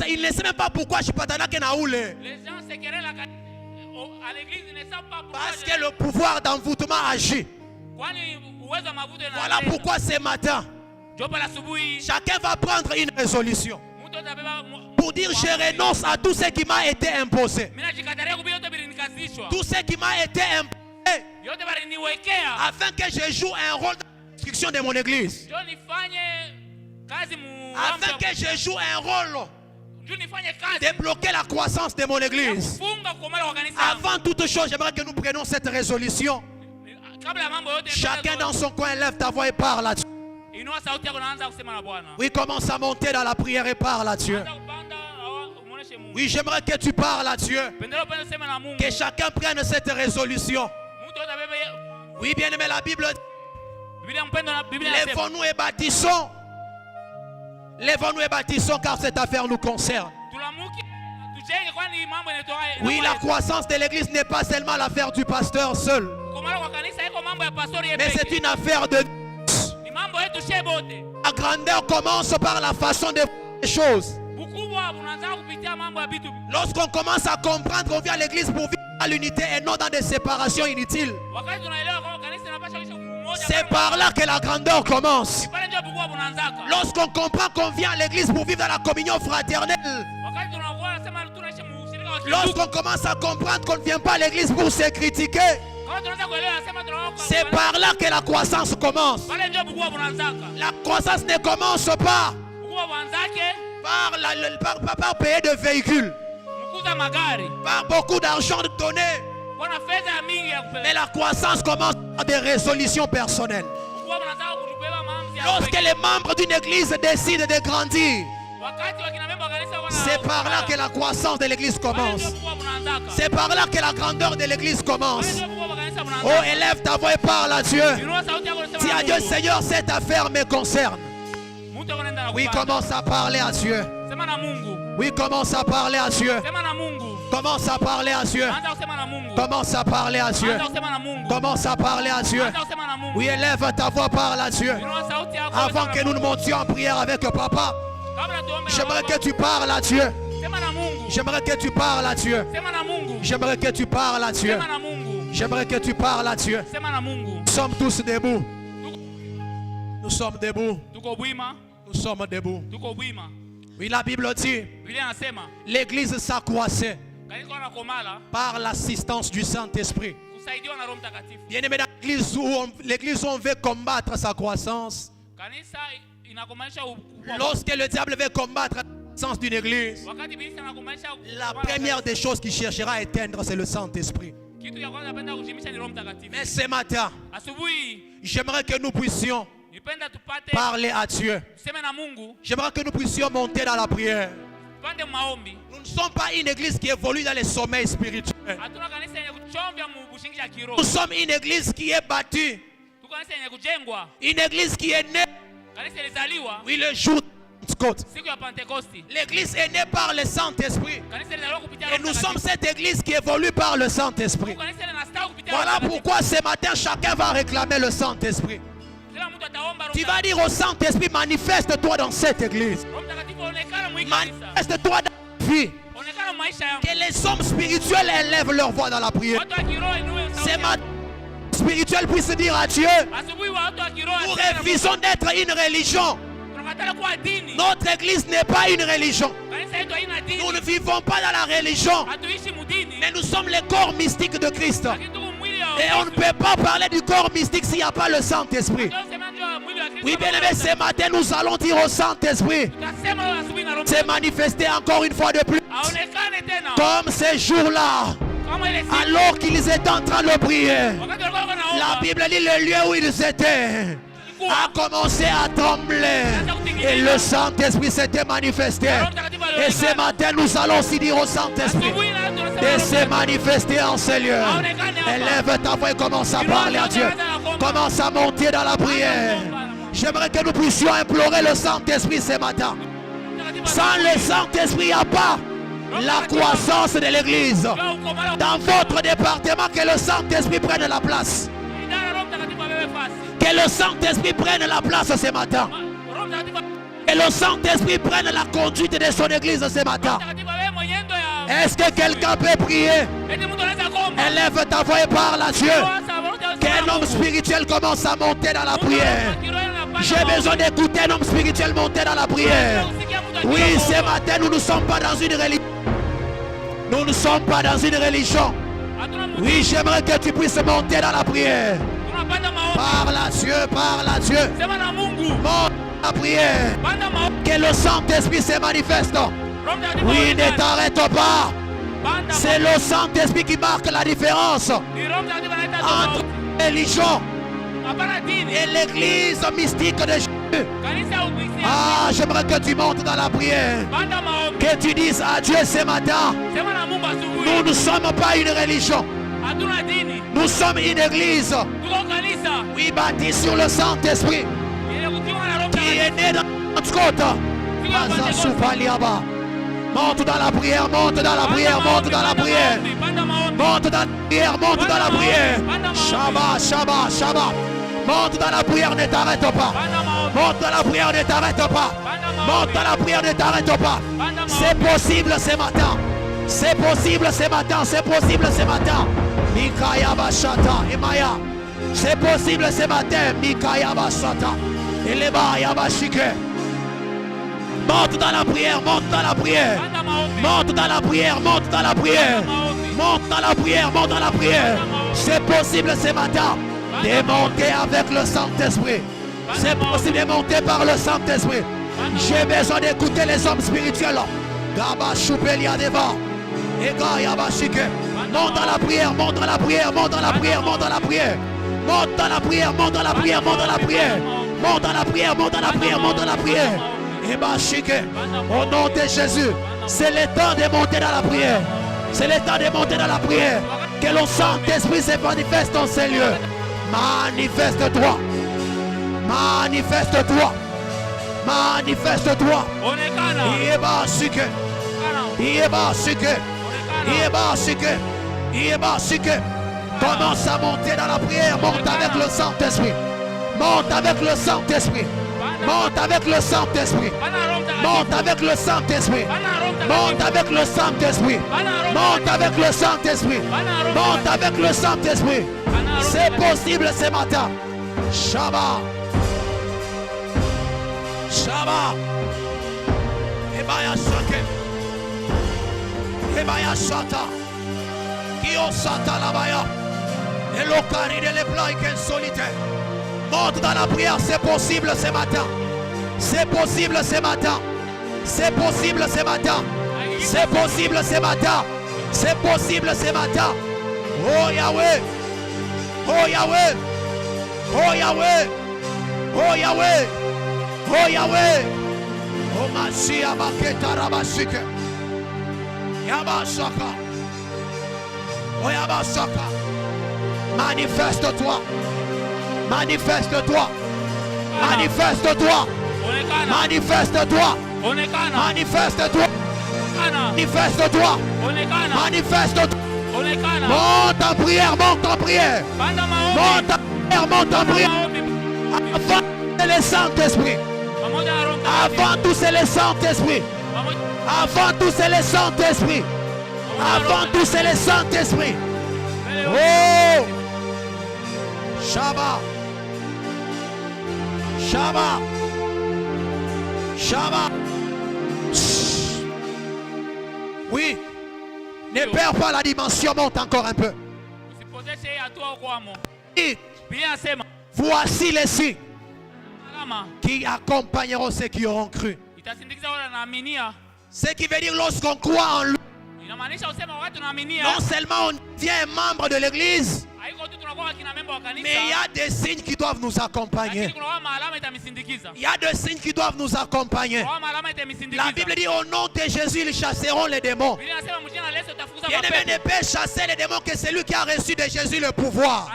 Ils ne savent même pas pourquoi je suis pas dans la Kenaoule. Parce que le pouvoir d'envoûtement agit. Voilà pourquoi ce matin, chacun va prendre une résolution pour dire je renonce à tout ce qui m'a été imposé. Tout ce qui m'a été imposé afin que je joue un rôle dans la destruction de mon église. Afin que je joue un rôle de bloquer la croissance de mon église. Avant toute chose, j'aimerais que nous prenions cette résolution. Chacun dans son coin, lève ta voix et parle à Dieu. Oui, commence à monter dans la prière et parle à Dieu. Oui, j'aimerais que tu parles à Dieu. Que chacun prenne cette résolution. Oui, bien aimé, la Bible dit lèvons-nous et bâtissons. Lèvons-nous et bâtissons car cette affaire nous concerne. Oui, la croissance de l'église n'est pas seulement l'affaire du pasteur seul. Mais c'est une affaire de tous. La grandeur commence par la façon de voir les choses. Lorsqu'on commence à comprendre qu'on vient à l'église pour vivre à l'unité et non dans des séparations inutiles, c'est par là que la grandeur commence. Lorsqu'on comprend qu'on vient à l'église pour vivre dans la communion fraternelle, lorsqu'on commence à comprendre qu'on ne vient pas à l'église pour se critiquer, c'est par là que la croissance commence. La croissance ne commence pas par payer de véhicules, par beaucoup d'argent donné. Mais la croissance commence par des résolutions personnelles. Lorsque les membres d'une église décident de grandir, c'est par là que la croissance de l'église commence. C'est par là que la grandeur de l'église commence. Oh, élève ta voix et parle à Dieu. Dis à Dieu, Seigneur, cette affaire me concerne. Oui, commence à parler à Dieu. Oui, commence à parler à Dieu. Commence à parler à Dieu. Commence à parler à Dieu. Commence à parler à Dieu. Oui, élève ta voix, parle à Dieu. Avant que nous ne montions en prière avec papa, j'aimerais que tu parles à Dieu. J'aimerais que tu parles à Dieu. J'aimerais que tu parles à Dieu. J'aimerais que tu parles à Dieu. Nous sommes tous debout. Nous sommes debout. Nous sommes debout. Oui, la Bible dit, l'église s'accroissait par l'assistance du Saint-Esprit. Bien-aimé, dans l'église où on veut combattre sa croissance, lorsque le diable veut combattre la croissance d'une église, la première des choses qu'il cherchera à éteindre, c'est le Saint-Esprit. Mais ce matin, j'aimerais que nous puissions parler à Dieu. J'aimerais que nous puissions monter dans la prière. Nous ne sommes pas une église qui évolue dans les sommets spirituels. Nous sommes une église qui est bâtie. Une église qui est née. Oui, le jour de Pentecôte. L'église est née par le Saint-Esprit. Et nous sommes cette église qui évolue par le Saint-Esprit. Voilà pourquoi ce matin, chacun va réclamer le Saint-Esprit. Tu vas dire au Saint-Esprit, manifeste-toi dans cette église. Manifeste-toi dans la vie. Que les hommes spirituels élèvent leur voix dans la prière. C'est ma spirituel puisse dire à Dieu, nous refusons d'être une religion. Notre église n'est pas une religion. Nous ne vivons pas dans la religion, mais nous sommes les corps mystiques de Christ. Et on ne peut pas parler du corps mystique s'il n'y a pas le Saint-Esprit. Oui, bien aimé, ce matin nous allons dire au Saint-Esprit, c'est manifesté encore une fois de plus. Comme ces jours-là, alors qu'ils étaient en train de prier, la Bible dit le lieu où ils étaient a commencé à trembler et le Saint-Esprit s'était manifesté. Et ce matin nous allons aussi dire au Saint-Esprit de se manifester en ces lieux. Élève ta voix et commence à parler à Dieu. Commence à monter dans la prière. J'aimerais que nous puissions implorer le Saint-Esprit ce matin. Sans le Saint-Esprit, il n'y a pas la croissance de l'église. Dans votre département, que le Saint-Esprit prenne la place. Que le Saint-Esprit prenne la place ce matin. Que le Saint-Esprit prenne la conduite de son église ce matin. Est-ce que quelqu'un peut prier? Élève ta voix et parle à Dieu. Qu'un homme spirituel commence à monter dans la prière. J'ai besoin d'écouter un homme spirituel monter dans la prière. Oui, ce matin, nous ne sommes pas dans une religion. Nous ne sommes pas dans une religion. Oui, j'aimerais que tu puisses monter dans la prière. Parle à Dieu, parle à Dieu. Monte dans la prière. Que le Saint-Esprit se manifeste. Oui, ne t'arrête pas. C'est le Saint-Esprit qui marque la différence entre la religion et l'église mystique de Jésus. Ah, j'aimerais que tu montes dans la prière. Que tu dises à Dieu ce matin, nous ne sommes pas une religion. Nous sommes une église. Oui, bâtie sur le Saint-Esprit qui est né dans Pentecôte. Monte dans la prière, monte dans la prière, monte dans la prière. Monte dans la prière, monte dans la prière. Shabbat, Shabbat, Shabbat. Monte dans la prière, ne t'arrête pas. Monte dans la prière, ne t'arrête pas. Monte dans la prière, ne t'arrête pas. C'est possible ce matin. C'est possible ce matin. C'est possible ce matin. Mikaya Bashata, Emaya. C'est possible ce matin. Mikaya Bashata. Eleba Bashike. Monte dans la prière, monte dans la prière. Monte dans la prière, monte dans la prière. Monte dans la prière, monte dans la prière. C'est possible ce matin de monter avec le Saint-Esprit. C'est possible de monter par le Saint-Esprit. J'ai besoin d'écouter les hommes spirituels. Gaba Choupelia Deva. Ega Yabashike. Monte dans la prière, monte dans la prière, monte dans la prière, monte dans la prière. Monte dans la prière, monte dans la prière, monte dans la prière. Monte dans la prière, monte dans la prière, monte dans la prière. Et Bashike. Au nom de Jésus, c'est le temps de monter dans la prière. C'est le temps de monter dans la prière. Que le Saint-Esprit se manifeste dans ces lieux. Manifeste-toi. Manifeste-toi. Manifeste-toi. Yeba Sike. Yeba Sike. Commence à monter dans la prière. Monte avec le Saint-Esprit. Monte avec le Saint-Esprit. Monte avec le Saint-Esprit. Monte avec le Saint-Esprit. Monte avec le Saint-Esprit. Monte avec le Saint-Esprit. Monte avec le Saint-Esprit. C'est possible ce matin. Shabbat. Shabbat. Ebaya Shake. Ebaya Shata. Kio Sata Labaya. Et l'ocari de l'éploie qui est solitaire. Monte dans la prière, c'est possible ce matin. C'est possible ce matin. C'est possible ce matin. C'est possible ce matin. C'est possible ce matin. Oh Yahweh. Oh Yahweh. Oh Yahweh. Oh Yahweh. Oh Yahweh. Oh Mashiach Baketa Rabashike. Yabashaka. Oh Yabashaka. Manifeste-toi. Manifeste-toi. Manifeste-toi. Manifeste-toi. Manifeste-toi. Manifeste-toi. Manifeste-toi. Monte en prière, monte en prière. Monte en prière, monte en prière. Avant c'est le Saint-Esprit. Avant tout c'est le Saint-Esprit. Avant tout c'est le Saint-Esprit. Avant tout c'est le Saint-Esprit. Oh! Shabbat. Shabbat. Shabbat. Oui. Ne perds pas la dimension, monte encore un peu. Et voici les signes qui accompagneront ceux qui auront cru. Ce qui veut dire lorsqu'on croit en lui, non seulement on devient membre de l'église, mais il y a des signes qui doivent nous accompagner. Il y a des signes qui doivent nous accompagner. La Bible dit au nom de Jésus, ils chasseront les démons. Bien-aimé, ne peut chasser les démons que celui qui a reçu de Jésus le pouvoir.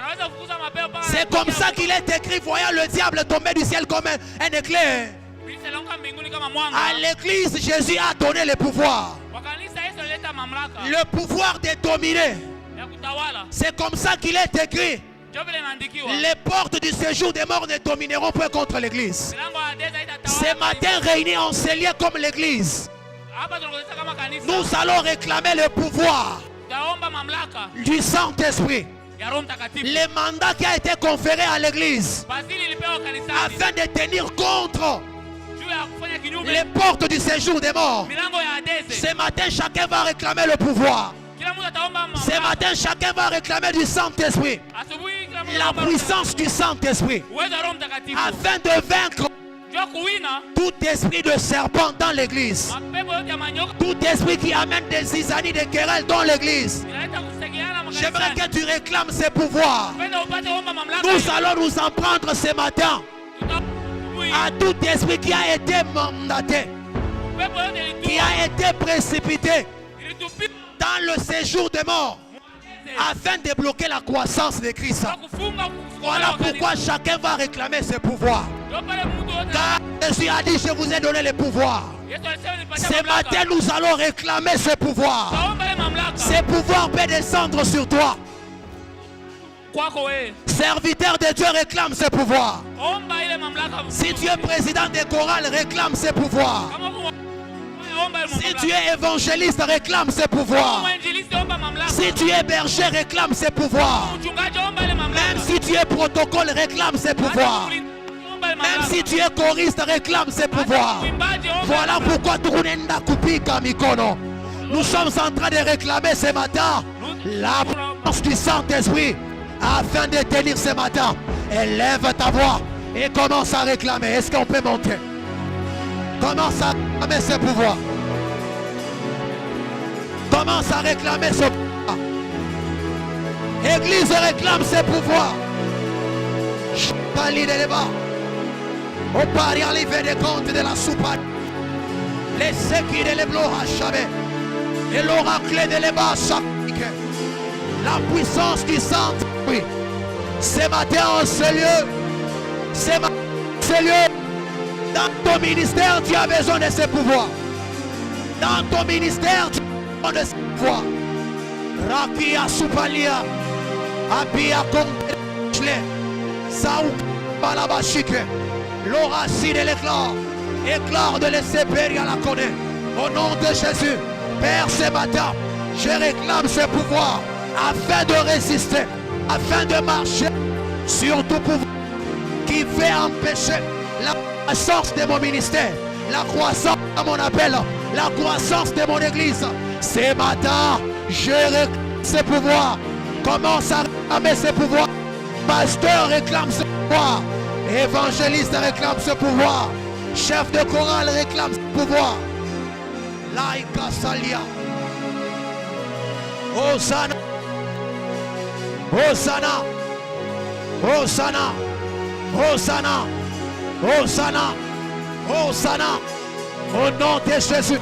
C'est comme ça qu'il est écrit, voyant le diable tomber du ciel comme un éclair. À l'église, Jésus a donné le pouvoir. Le pouvoir de dominer. C'est comme ça qu'il est écrit. Les portes du séjour des morts ne domineront pas contre l'église. Ce matin, réunis en ces lieux comme l'église, nous allons réclamer le pouvoir du Saint-Esprit. Le mandat qui a été conféré à l'église afin de tenir contre les portes du séjour des morts. Ce matin, chacun va réclamer le pouvoir. Ce matin, chacun va réclamer du Saint-Esprit. La puissance du Saint-Esprit. Afin de vaincre tout esprit de serpent dans l'église. Tout esprit qui amène des zizanies, des querelles dans l'église. J'aimerais que tu réclames ces pouvoirs. Nous allons nous en prendre ce matin à tout esprit qui a été mandaté, qui a été précipité dans le séjour des morts, afin de bloquer la croissance de Christ. Voilà pourquoi chacun va réclamer ce pouvoir. Car Jésus a dit, je vous ai donné le pouvoir. Ce matin, nous allons réclamer ce pouvoir. Ce pouvoir peut descendre sur toi. Serviteur de Dieu, réclame ce pouvoir. Si tu es président des chorales, réclame ce pouvoir. Si tu es évangéliste, réclame ce pouvoir. Si tu es berger, réclame ce pouvoir. Même si tu es protocole, réclame ce pouvoir. Même si tu es choriste, réclame ce pouvoir. Voilà pourquoi nous sommes en train de réclamer ce matin la puissance du Saint-Esprit afin de tenir ce matin. Élève ta voix et commence à réclamer. Est-ce qu'on peut monter? Commence à réclamer ce pouvoir. Commence à réclamer ce pouvoir. Église réclame ce pouvoir. Chapali de l'Éba. Au pari arrivé des comptes de la soupe. Les séquilles de l'Éblo Hachabé. Et l'oracle de l'Éba. La puissance du Saint-Esprit. Ce matin en ce lieu. Ce lieu. Dans ton ministère, tu as besoin de ce pouvoir. Dans ton ministère, tu as besoin de ce pouvoir. Rakia Supalia. Abia Komple. Saouk Balabashike. L'oracine de l'éclat. Éclat de l'Essépéria la connaît. Au nom de Jésus, Père, ce matin, je réclame ce pouvoir afin de résister, afin de marcher sur tout pouvoir qui veut empêcher la croissance de mon ministère, la croissance de mon appel, la croissance de mon église. Ce matin, je réclame ce pouvoir. Commence à réclamer ce pouvoir. Pasteur réclame ce pouvoir. Évangéliste réclame ce pouvoir. Chef de chorale réclame ce pouvoir. Laïka Salia. Hosanna. Hosanna. Hosanna. Hosanna. Hosanna. Hosanna. Au nom de Jésus.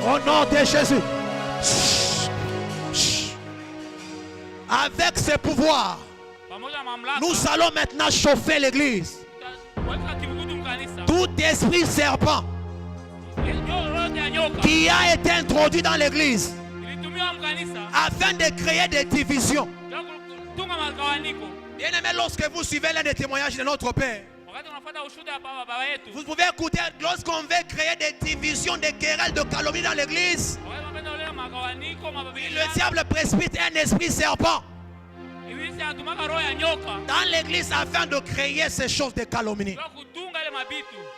Au nom de Jésus. Avec ce pouvoir, nous allons maintenant chauffer l'église. Tout esprit serpent qui a été introduit dans l'église afin de créer des divisions. Bien aimé, lorsque vous suivez l'un des témoignages de notre Père, vous pouvez écouter, lorsqu'on veut créer des divisions, des querelles, de calomnie dans l'église, le diable précipite un esprit serpent dans l'église afin de créer ces choses de calomnie.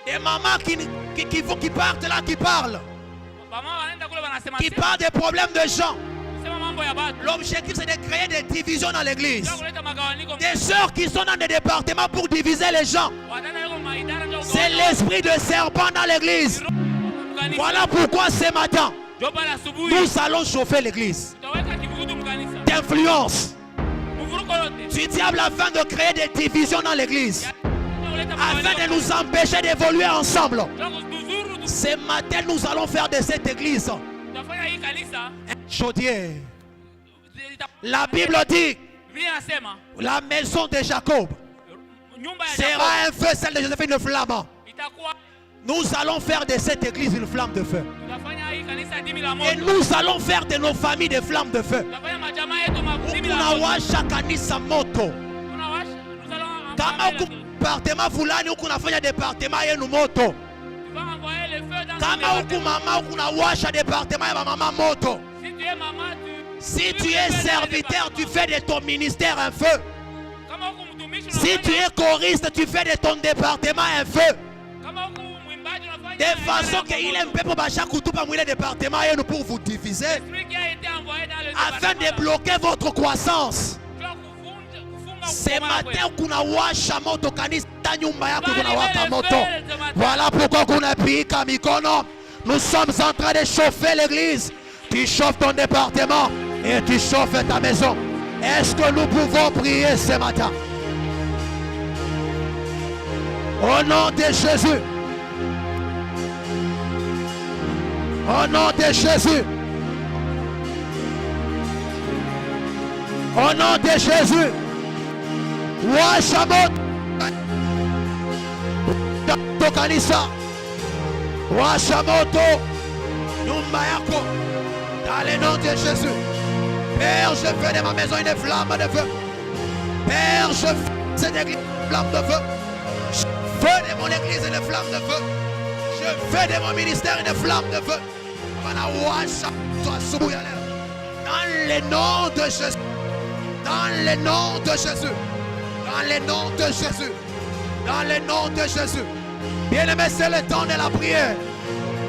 Des mamans qui partent là, qui parlent des problèmes de gens. L'objectif, c'est de créer des divisions dans l'église. Des sœurs qui sont dans des départements pour diviser les gens. C'est l'esprit de serpent dans l'église. Voilà pourquoi ce matin, nous allons chauffer l'église d'influence du diable afin de créer des divisions dans l'église, afin de nous empêcher d'évoluer ensemble. Ce matin, nous allons faire de cette église un chaudier. La Bible dit, la maison de Jacob sera un feu, celle de Joseph une flamme. Nous allons faire de cette église une flamme de feu. Et nous allons faire de nos familles des flammes de feu. Unawasha kanisa moto. Kama huku departement fulani huku nafanya departement yenu moto. Kama huku mama huku nawasha departement ya mama moto. Si tu es serviteur, tu fais de ton ministère un feu. Si tu es choriste, tu fais de ton département un feu. De façon qu'il aime pour le département et nous pour vous diviser afin de bloquer votre croissance. Ce matin, voilà pourquoi nous sommes en train de chauffer l'église. Tu chauffes ton département et tu chauffes ta maison. Est-ce que nous pouvons prier ce matin? Au nom de Jésus. Au nom de Jésus. Au nom de Jésus. Washamot. Tokanisa. Washamoto. Numbayako. Dans le nom de Jésus. Père, je fais de ma maison une flamme de feu. Père, je fais cette église une flamme de feu. Je fais de mon église une flamme de feu. Je fais de mon ministère une flamme de feu. Dans le nom de Jésus. Dans le nom de Jésus. Dans le nom de Jésus. Dans le nom de Jésus. Bien-aimé, c'est le temps de la prière.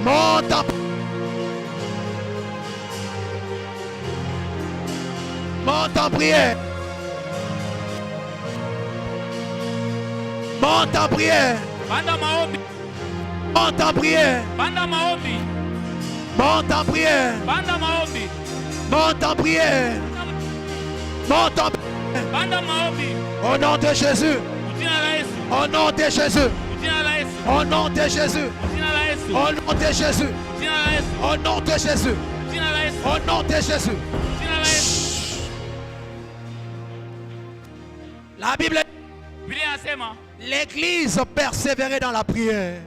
Monte en prière. Monte en prière. Monte en prière. Monte en prière. Monte en prière. Monte en prière. Monte en prière. Au nom de Jésus. Au nom de Jésus. Au nom de Jésus. Au nom de Jésus. Au nom de Jésus. Au nom de Jésus. La Bible dit, l'église persévérait dans la prière.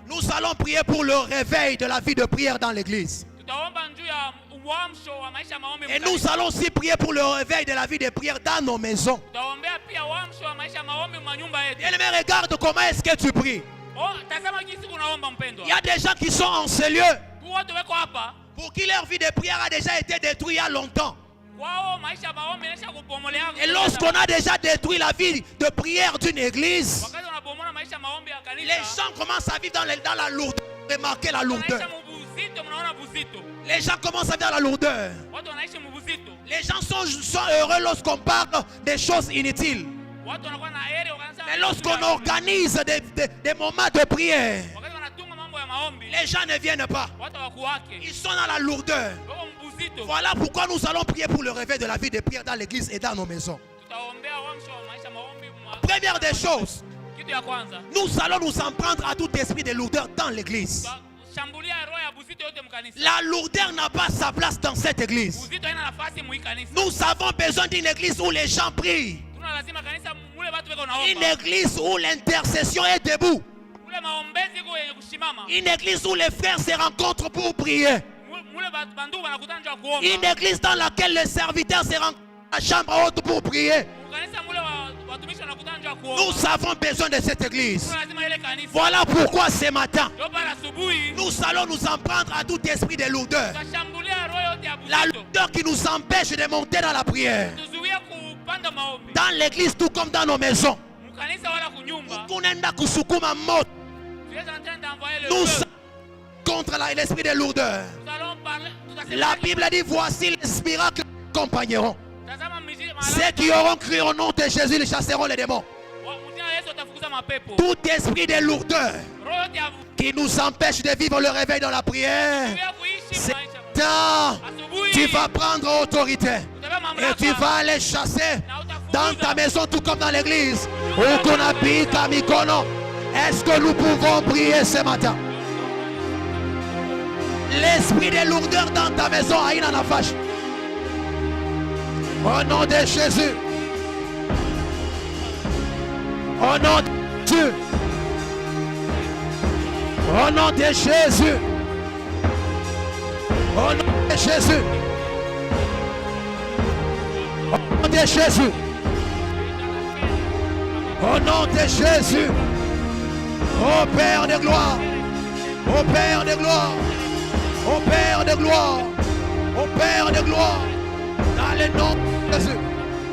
Nous allons prier pour le réveil de la vie de prière dans l'église. Et nous allons aussi prier pour le réveil de la vie de prière dans nos maisons. Bien-aimé, regarde comment est-ce que tu pries. Il y a des gens qui sont en ce lieu pour qui leur vie de prière a déjà été détruite il y a longtemps. Et lorsqu'on a déjà détruit la vie de prière d'une église, les gens commencent à vivre dans la lourdeur. Remarquez la lourdeur. Les gens commencent à vivre dans la lourdeur. Les gens sont heureux lorsqu'on parle des choses inutiles. Mais lorsqu'on organise des moments de prière, les gens ne viennent pas. Ils sont dans la lourdeur. Voilà pourquoi nous allons prier pour le réveil de la vie de prière dans l'église et dans nos maisons. Première des choses, nous allons nous en prendre à tout esprit de lourdeur dans l'église. La lourdeur n'a pas sa place dans cette église. Nous avons besoin d'une église où les gens prient. Une église où l'intercession est debout. Une église où les frères se rencontrent pour prier. Une église dans laquelle les serviteurs se rencontrent dans la chambre haute pour prier. Nous avons besoin de cette église. Voilà pourquoi ce matin, nous allons nous en prendre à tout esprit de lourdeur. La lourdeur qui nous empêche de monter dans la prière. Dans l'église tout comme dans nos maisons. Nous sommes contre l'esprit de lourdeur. La Bible dit voici les miracles qui accompagneront. Ceux qui auront cru au nom de Jésus, les chasseront les démons. Tout esprit de lourdeur qui nous empêche de vivre le réveil dans la prière, c'est temps. Tu vas prendre autorité et tu vas aller chasser dans ta maison tout comme dans l'église. Est-ce que nous pouvons prier ce matin? L'esprit de lourdeur dans ta maison, Aïna la vache. Au nom de Jésus. Au nom de Dieu. Au nom de Jésus. Au nom de Jésus. Au nom de Jésus. Au nom de Jésus. Ô Père de gloire. Ô Père de gloire. Ô Père de gloire. Ô Père de gloire. Dans le nom de Jésus.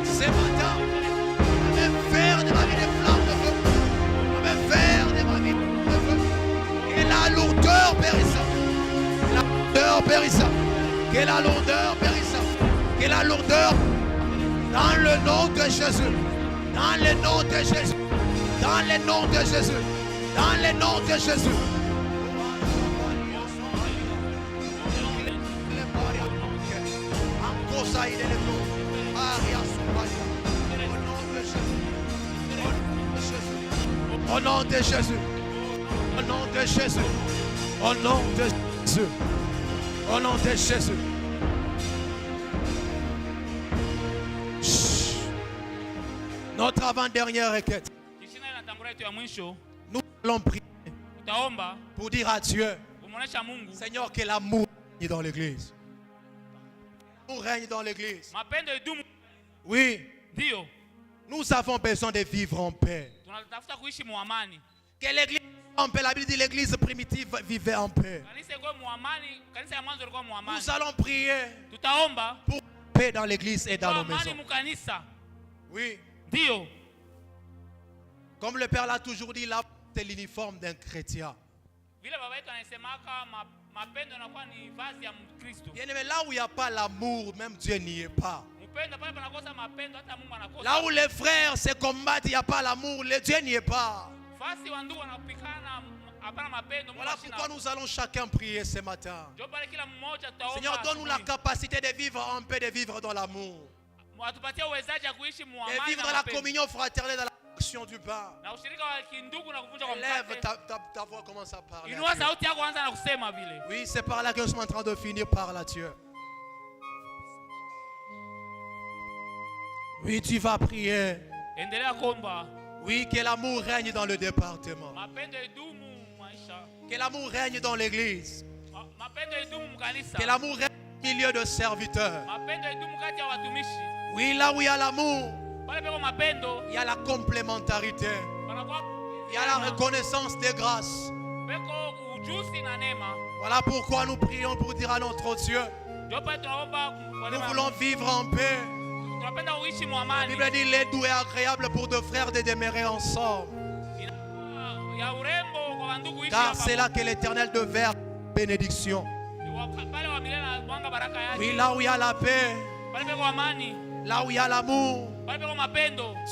Ce matin, je vais faire de ma vie des flammes de feu. Je vais faire de ma vie de feu. Et la lourdeur périssante. La lourdeur périssante. Que la lourdeur périssante. Que la lourdeur. Dans le nom de Jésus. Dans le nom de Jésus. Dans le nom de Jésus. Dans le nom de Jésus. Au nom de Jésus. Au nom de Jésus. Au nom de Jésus. Au nom de Jésus. Notre avant-dernière requête. Nous allons prier pour dire à Dieu, Seigneur, que l'amour règne dans l'église. L'amour règne dans l'église. Oui. Nous avons besoin de vivre en paix. Que l'église en paix, la Bible dit l'église primitive vivait en paix. Nous allons prier pour la paix dans l'église et dans nos maisons. Oui. Comme le Père l'a toujours dit, là, c'est l'uniforme d'un chrétien. Bien aimé, là où il n'y a pas l'amour, même Dieu n'y est pas. Là où les frères se combattent, il n'y a pas l'amour, Dieu n'y est pas. Voilà pourquoi nous allons chacun prier ce matin. Seigneur, donne-nous la capacité de vivre en paix, de vivre dans l'amour. De vivre dans la communion fraternelle, dans l'action du pain. Lève ta voix, commence à parler. Oui, c'est par là que nous sommes en train de finir, par là, Dieu. Oui, tu vas prier. Oui, que l'amour règne dans le département. Que l'amour règne dans l'église. Que l'amour règne au milieu de serviteurs. Oui, là où il y a l'amour, il y a la complémentarité. Il y a la reconnaissance des grâces. Voilà pourquoi nous prions pour dire à notre Dieu, nous voulons vivre en paix. La Bible dit, il est doux et agréable pour deux frères de demeurer ensemble. Car c'est là que l'Éternel demeure bénédiction. Oui, là où il y a la paix, là où il y a l'amour,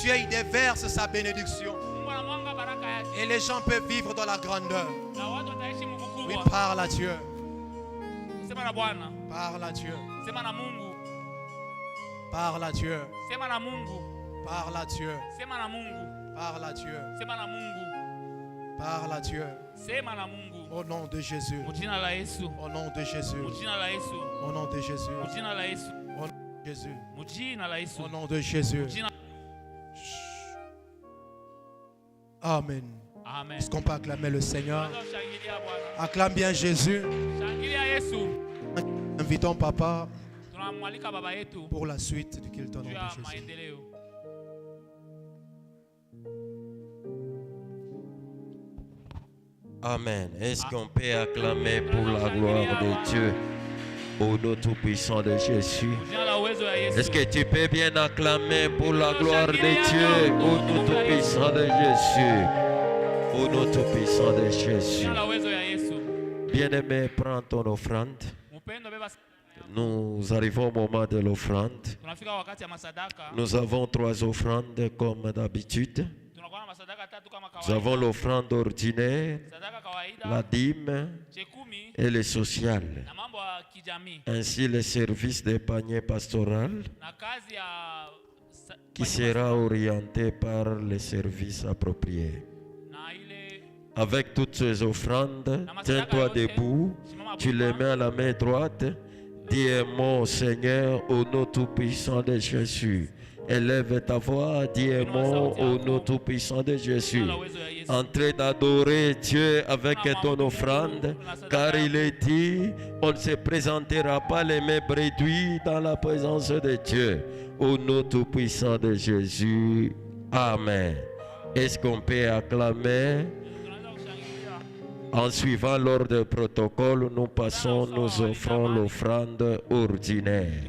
Dieu il déverse sa bénédiction. Et les gens peuvent vivre dans la grandeur. Oui, parle à Dieu. Parle à Dieu. Parle à Dieu. Parle à Dieu. Parle à Dieu. Parle à Dieu. Au nom de Jésus. Au nom de Jésus. Au nom de Jésus. Au nom de Jésus. Au nom de Jésus. Amen. Est-ce qu'on peut acclamer le Seigneur? Acclame bien Jésus. Invitons Papa pour la suite du culte au nom de Jésus. Amen. Est-ce qu'on peut acclamer pour la gloire de Dieu au nom tout-puissant de Jésus? Est-ce que tu peux bien acclamer pour la gloire de Dieu au nom tout-puissant de Jésus? Au nom tout-puissant de Jésus. Bien-aimé, prends ton offrande. Nous arrivons au moment de l'offrande. Nous avons 3 offrandes comme d'habitude. Nous avons l'offrande ordinaire, la dîme et le social. Ainsi le service des paniers pastoral qui sera orienté par les services appropriés. Avec toutes ces offrandes, tiens-toi debout, tu les mets à la main droite. Dis un mot, Seigneur, au nom tout-puissant de Jésus. Élève ta voix, dis un mot au nom tout-puissant de Jésus. Entrez d'adorer Dieu avec ton offrande, car il est dit, on ne se présentera pas les mains réduites dans la présence de Dieu. Au nom tout-puissant de Jésus. Amen. Est-ce qu'on peut acclamer? En suivant l'ordre du protocole, nous passons, nous offrons l'offrande ordinaire.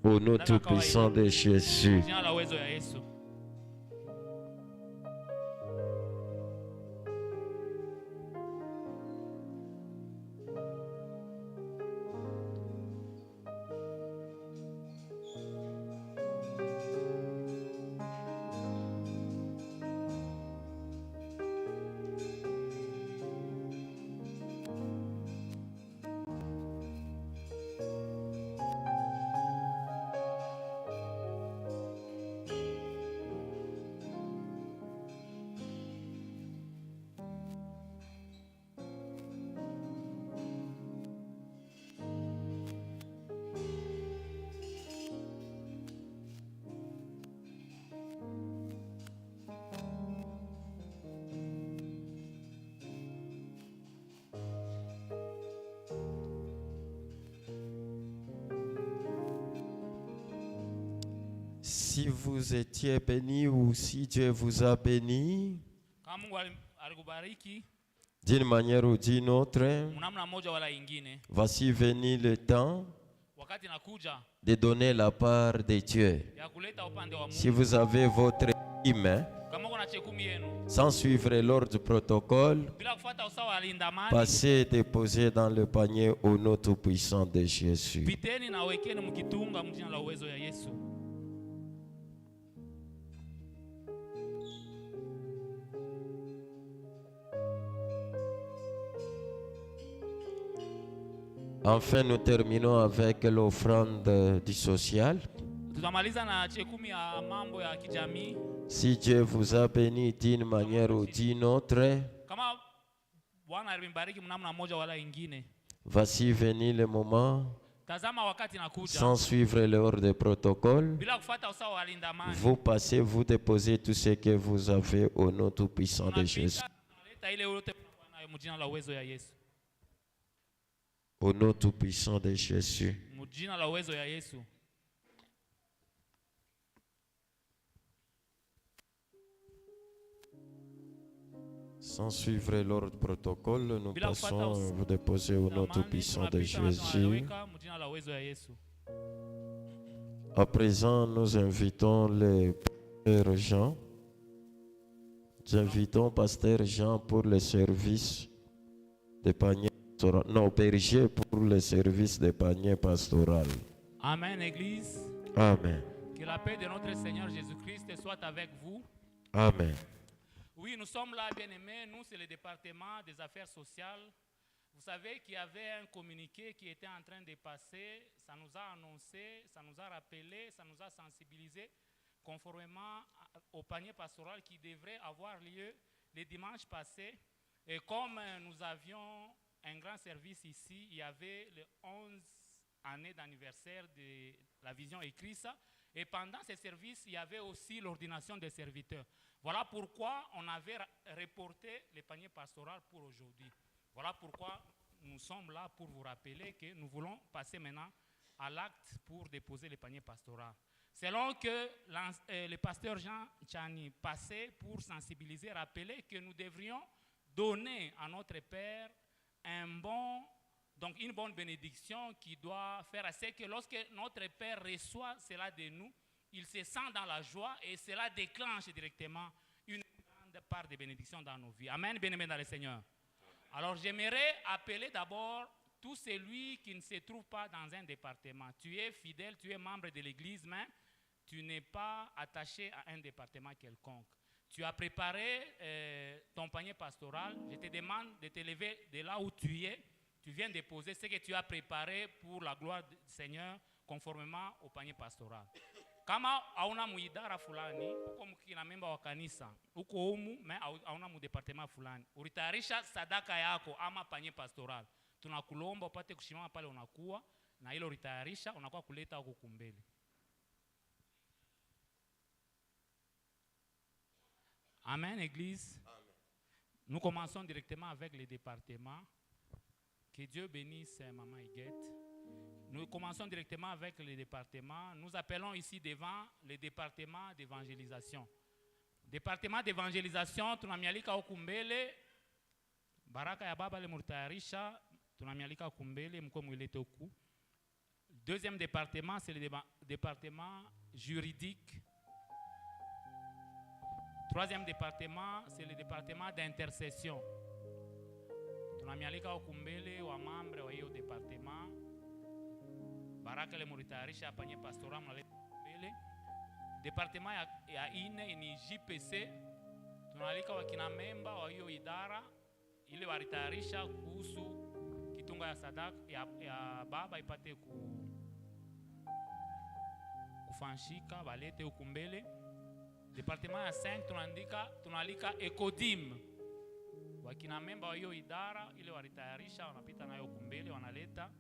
Au nom tout-puissant de Jésus. Si vous étiez béni ou si Dieu vous a béni, d'une manière ou d'une autre, voici venu le temps de donner la part de Dieu. Si vous avez votre dîme, sans suivre l'ordre du protocole, passez et déposez dans le panier au nom tout-puissant de Jésus. Enfin, nous terminons avec l'offrande du social. Si Dieu vous a béni d'une manière ou d'une autre, voici venu le moment, sans suivre l'ordre de protocole, vous passez, vous déposez tout ce que vous avez au nom tout-puissant de Jésus. Au nom tout-puissant de Jésus. Sans suivre l'ordre protocole, nous passons à vous déposer au nom tout-puissant de Jésus. À présent, nous invitons les pasteurs Jean. Nous invitons Pasteur Jean pour le service des paniers pastoraux. Non, berger pour le service des paniers pastoral. Amen, Église. Amen. Que la paix de notre Seigneur Jésus-Christ soit avec vous. Amen. Oui, nous sommes là, bien-aimés. Nous, c'est le département des affaires sociales. Vous savez qu'il y avait un communiqué qui était en train de passer. Ça nous a annoncé, ça nous a rappelé, ça nous a sensibilisé conformément au panier pastoral qui devrait avoir lieu le dimanche passé. Et comme nous avions un grand service ici, il y avait les 11 années d'anniversaire de la vision écrite. Et pendant ce service, il y avait aussi l'ordination des serviteurs. Voilà pourquoi on avait reporté le panier pastoral pour aujourd'hui. Voilà pourquoi nous sommes là pour vous rappeler que nous voulons passer maintenant à l'acte pour déposer le panier pastoral. Selon que le pasteur Jean Tchani passait pour sensibiliser, rappeler que nous devrions donner à notre Père une bonne bénédiction qui doit faire à ce que lorsque notre Père reçoit cela de nous, il se sent dans la joie et cela déclenche directement une grande part de bénédiction dans nos vies. Amen, bien-aimés dans le Seigneur. Alors j'aimerais appeler d'abord tout celui qui ne se trouve pas dans un département. Tu es fidèle, tu es membre de l'église, mais tu n'es pas attaché à un département quelconque. Tu as préparé ton panier pastoral. Je te demande de te lever de là où tu es. Tu viens déposer ce que tu as préparé pour la gloire du Seigneur conformément au panier pastoral. Kama hauna muidara fulani, uko mkina memba wa kanisa, uko humu, hauna mu departement fulani, uritayarisha sadaka yako ama panier pastoral. Tunakulomba upate kushimama pale unakuwa na hilo uritayarisha, unakuwa kuleta huko kumbele. Amen, Église. Amen. Nous commençons directement avec les départements. Que Dieu bénisse Maman Iguette. Nous commençons directement avec les départements. Nous appelons ici devant les départements d'évangélisation. Département d'évangélisation, tunamialika okumbele. Baraka ya baba le murtayarisha, tunamialika okumbele mko mwilete oku. Deuxième département, c'est le département juridique. Troisième département, c'est le département d'intercession. Tunamialika okumbele wa membre wa hiyo département. Baraka le muritayarisha panye pastoral mnaleta okumbele. Département ya ine ni JPC. Tunalika wakina memba wa hiyo idara ile waritayarisha kuhusu kitunga ya sadaka ya baba ipate kufanshika balete ukumbele. Département ya 5 tunalika ECODIM. Wakina memba wa hiyo idara ile waritayarisha wanapita nayo kumbele wanaleta.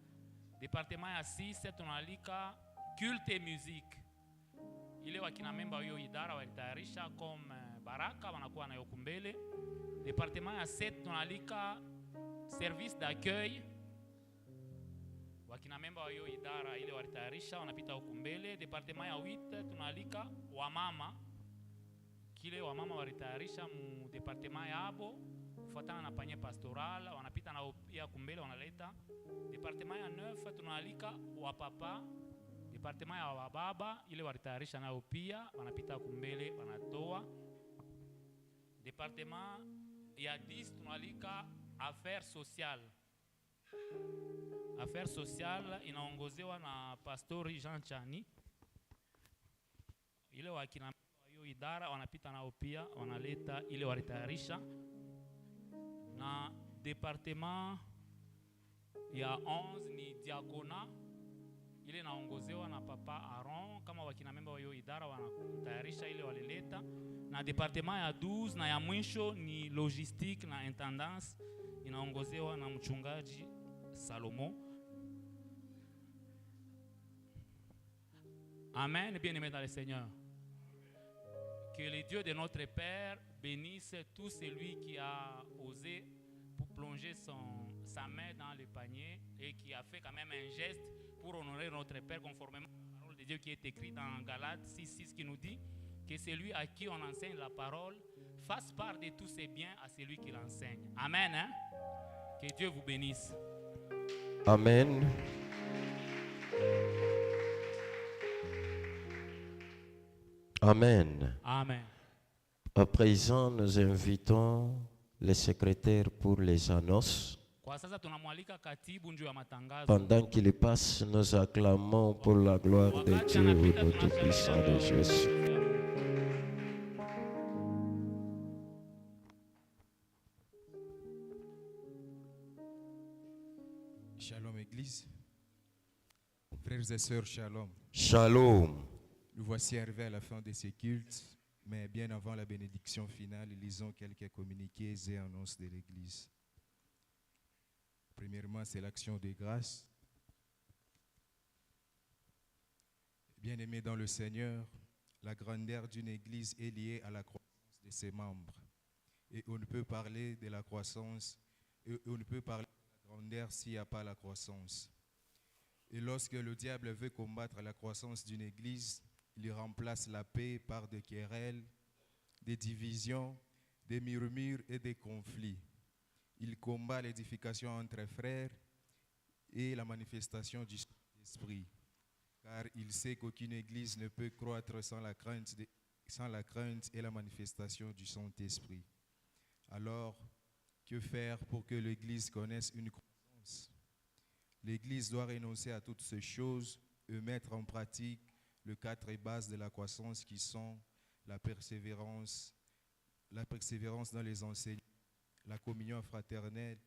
Département ya 6 tunalika culte et musique. Ile wakina memba wa hiyo idara waritayarisha comme baraka wanakuwa nayo kumbele. Département ya 7 tunalika service d'accueil. Wakina memba wa hiyo idara ile waritayarisha wanapita ukumbele. Département ya 8 tunalika wamama. Kile wamama waritayarisha mu département yabo kufuatana na panye pastoral wanapita na pia kumbele wanaleta. Département ya 9 tunalika wapapa. Département ya wababa ile waritayarisha nao pia wanapita kumbele wanatoa. Département ya 10 tunalika affaires sociales. Affaires sociales inaongozewa na Pastori Jean Tchani. Ile wakina idara wanapita nao pia wanaleta ile walitayarisha. Na departement ya 11 ni diakona ile naongozewa na Papa Aaron. Kama wakina memba wa hiyo idara wanatayarisha ile walileta. Na departement ya 12 na ya mwisho ni logistique na intendance inaongozewa na mchungaji Salomo. Amen, bien-aimés dans le Seigneur. Que le Dieu de notre Père bénisse tout celui qui a osé plongé sa main dans le panier et qui a fait quand même un geste pour honorer notre Père conformément à la parole de Dieu qui est écrite dans Galates 6:6 qui nous dit que celui à qui on enseigne la parole fasse part de tous ses biens à celui qui l'enseigne. Amen. Hein? Que Dieu vous bénisse. Amen. Amen. Amen. À présent, nous invitons les secrétaires pour les annonces. Pendant qu'il passe, nous acclamons pour la gloire de Dieu au nom tout-puissant de Jésus. Shalom Église. Frères et sœurs, shalom. Shalom. Nous voici arrivés à la fin de ces cultes, mais bien avant la bénédiction finale, lisons quelques communiqués et annonces de l'Église. Premièrement, c'est l'action de grâce. Bien-aimés dans le Seigneur, la grandeur d'une Église est liée à la croissance de ses membres. Et on ne peut parler de la croissance, on ne peut parler de la grandeur s'il n'y a pas la croissance. Et lorsque le diable veut combattre la croissance d'une Église, il remplace la paix par des querelles, des divisions, des murmures et des conflits. Il combat l'édification entre frères et la manifestation du Saint-Esprit. Car il sait qu'aucune Église ne peut croître sans la crainte et la manifestation du Saint-Esprit. Alors, que faire pour que l'Église connaisse une croissance? L'Église doit renoncer à toutes ces choses et mettre en pratique les 4 bases de la croissance qui sont la persévérance dans les enseignements, la communion fraternelle,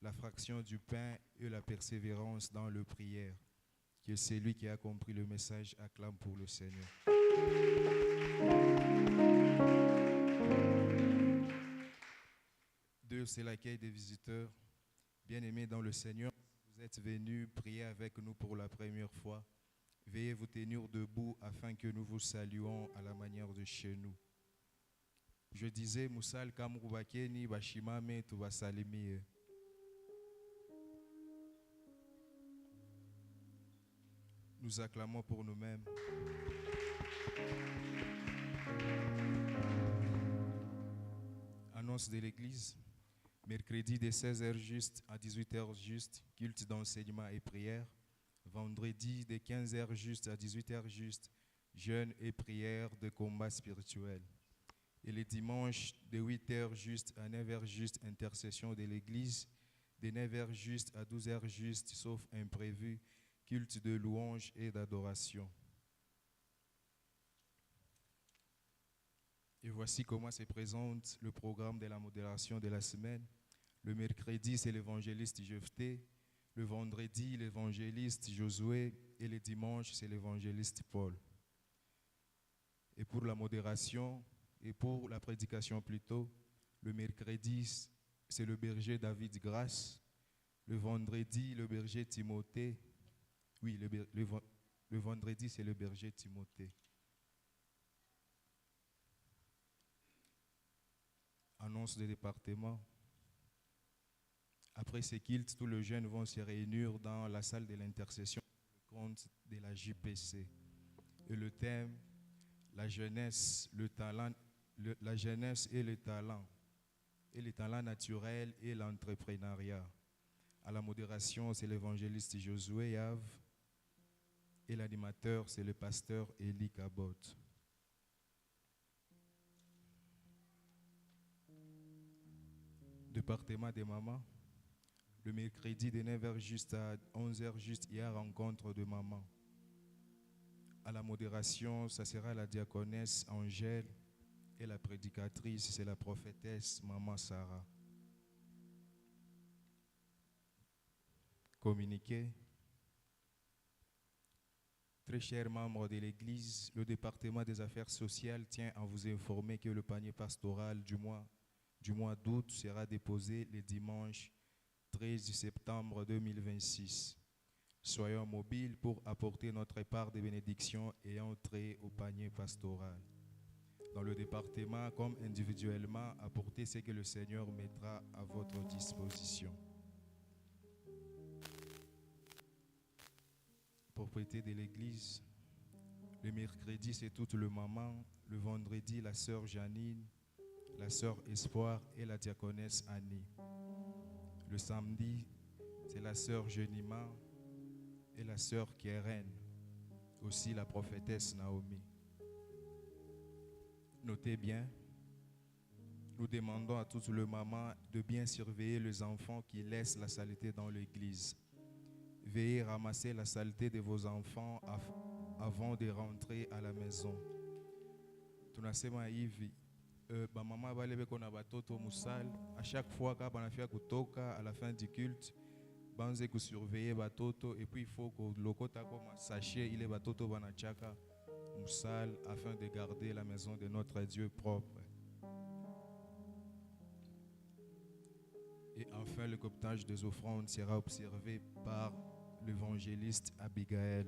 la fraction du pain et la persévérance dans la prière. Que celui qui a compris le message acclame pour le Seigneur. Deux, c'est l'accueil des visiteurs. Bien-aimés dans le Seigneur, vous êtes venus prier avec nous pour la première fois. Veuillez vous tenir debout afin que nous vous saluons à la manière de chez nous. Je disais, Moussal Kamrubakeni Bashimame Tubasalimi. Nous acclamons pour nous-mêmes. Annonce de l'Église. Mercredi de 16h juste à 18h juste, culte d'enseignement et prière. Vendredi de 15h juste à 18h juste, jeûne et prière de combat spirituel. Et le dimanche de 8h juste à 9h juste, intercession de l'Église. De 9h juste à 12h juste, sauf imprévu, culte de louange et d'adoration. Et voici comment se présente le programme de la modération de la semaine. Le mercredi, c'est l'évangéliste Jephthé. Le vendredi, l'évangéliste Josué. Et le dimanche, c'est l'évangéliste Paul. Et pour la modération, et pour la prédication plutôt, le mercredi, c'est le berger David Grasse. Le vendredi, le berger Timothée. Oui, le vendredi, c'est le berger Timothée. Annonce des départements. Après ces cultes, tous les jeunes vont se réunir dans la salle de l'intercession pour le compte de la JPC. Et le thème, la jeunesse, le talent, la jeunesse et le talent naturel et l'entrepreneuriat. À la modération, c'est l'évangéliste Josué Yav. Et l'animateur, c'est le pasteur Élie Cabot. Département des mamans. Le mercredi de 9h juste à 11h juste, il y a rencontre de mamans. À la modération, ça sera la diaconesse Angèle et la prédicatrice, c'est la prophétesse Maman Sarah. Communiqué. Très chers membres de l'Église, le département des affaires sociales tient à vous informer que le panier pastoral du mois d'août sera déposé le dimanche 13 septembre 2026. Soyons mobiles pour apporter notre part de bénédiction et entrer au panier pastoral. dans le département comme individuellement, apportez ce que le Seigneur mettra à votre disposition. Propriété de l'église. Le mercredi, c'est toute le maman. Le vendredi, la sœur Janine, la sœur Espoir et la diaconesse Annie. Le samedi, c'est la sœur Jenima et la sœur Keren, aussi la prophétesse Naomi. Notez bien, nous demandons à toutes les mamans de bien surveiller les enfants qui laissent la saleté dans l'église. Veillez à ramasser la saleté de vos enfants avant de rentrer à la maison. Tunasema hivi, bamama bale beko na batoto musal, à chaque fois quand banafika kutoka à la fin du culte, banze kusurveiller batoto et puis il faut que lokota comme sachet ile batoto banachaka musal afin de garder la maison de notre Dieu propre. Et enfin, le cooptage des offrandes sera observé par l'évangéliste Abigail.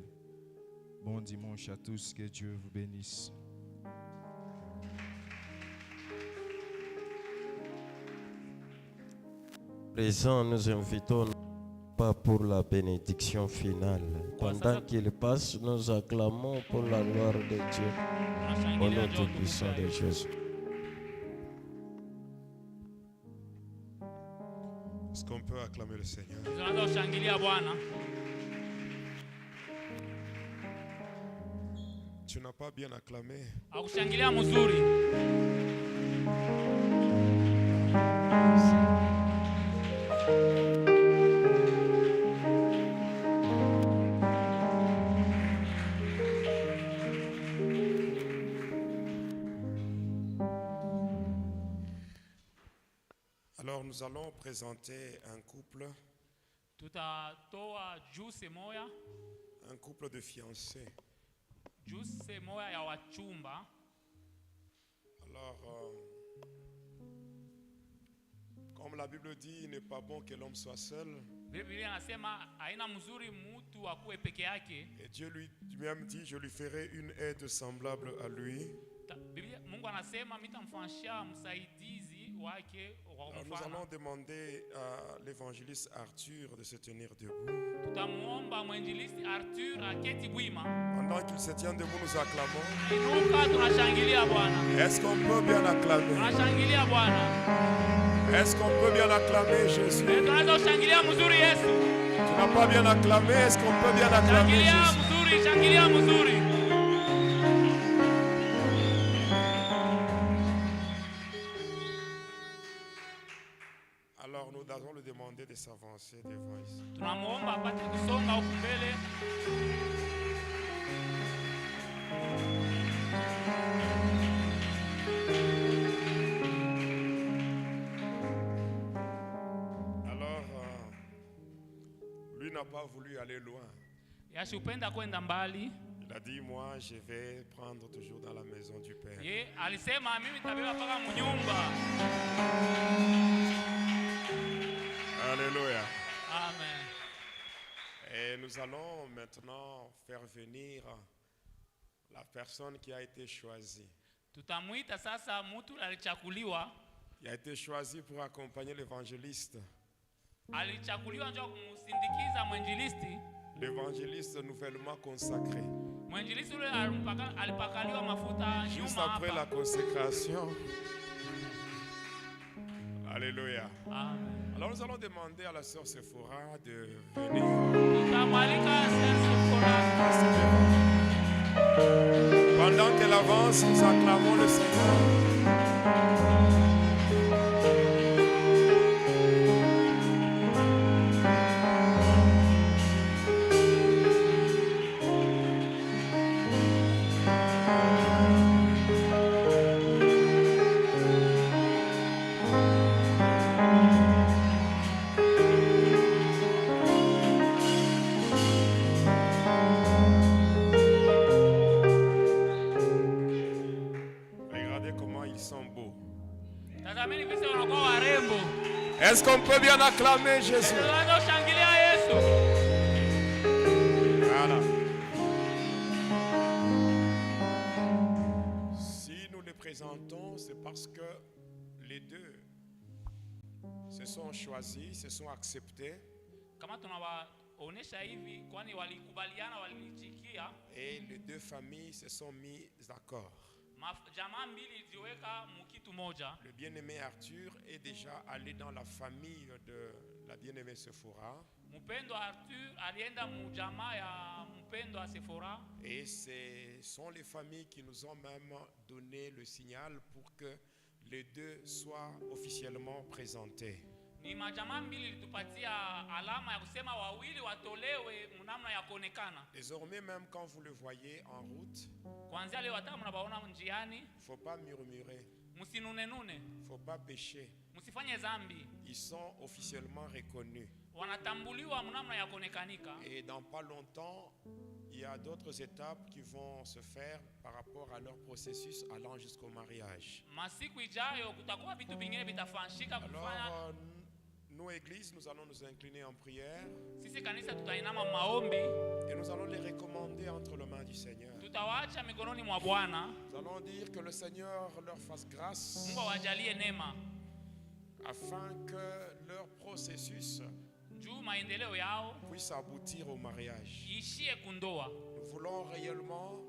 Bon dimanche à tous, que Dieu vous bénisse. Présent, nous invitons pas pour la bénédiction finale. Pendant qu'il passe, nous acclamons pour la gloire de Dieu. Au nom tout puissant de Jésus. Est-ce qu'on peut acclamer le Seigneur? Tu n'as pas bien acclamé. Alors nous allons présenter un couple. Un couple de fiancés. Alors, comme la Bible dit, il n'est pas bon que l'homme soit seul. Et Dieu lui-même dit, je lui ferai une aide semblable à lui. Alors nous allons demander à l'évangéliste Arthur de se tenir debout. Pendant qu'il se tient debout, nous acclamons. Est-ce qu'on peut bien acclamer? Est-ce qu'on peut bien acclamer Jésus? Tu n'as pas bien acclamé, est-ce qu'on peut bien acclamer Jésus? Alors nous allons lui demander de s'avancer devant ici. Alors, lui n'a pas voulu aller loin. Il a dit, moi je vais prendre toujours dans la maison du Père. Alléluia. Amen. Et nous allons maintenant faire venir la personne qui a été choisie. Il a été choisi pour accompagner l'évangéliste. L'évangéliste nouvellement consacré. Juste après la consécration. Alléluia. Amen. Alors nous allons demander à la sœur Sephora de venir. Pendant qu'elle avance, nous acclamons le Seigneur. Est-ce qu'on peut bien acclamer Jésus? Voilà. Si nous les présentons, c'est parce que les deux se sont choisis, se sont acceptés. Et les deux familles se sont mises d'accord. Le bien-aimé Arthur est déjà allé dans la famille de la bien-aimée Sephora. Et ce sont les familles qui nous ont même donné le signal pour que les deux soient officiellement présentés. Désormais, même quand vous le voyez en route, il ne faut pas murmurer, il ne faut pas pécher. Ils sont officiellement reconnus. Et dans pas longtemps, il y a d'autres étapes qui vont se faire par rapport à leur processus allant jusqu'au mariage. Alors, nous, Église, nous allons nous incliner en prière. Et nous allons les recommander entre les mains du Seigneur. Nous allons dire que le Seigneur leur fasse grâce afin que leur processus puisse aboutir au mariage. Nous voulons réellement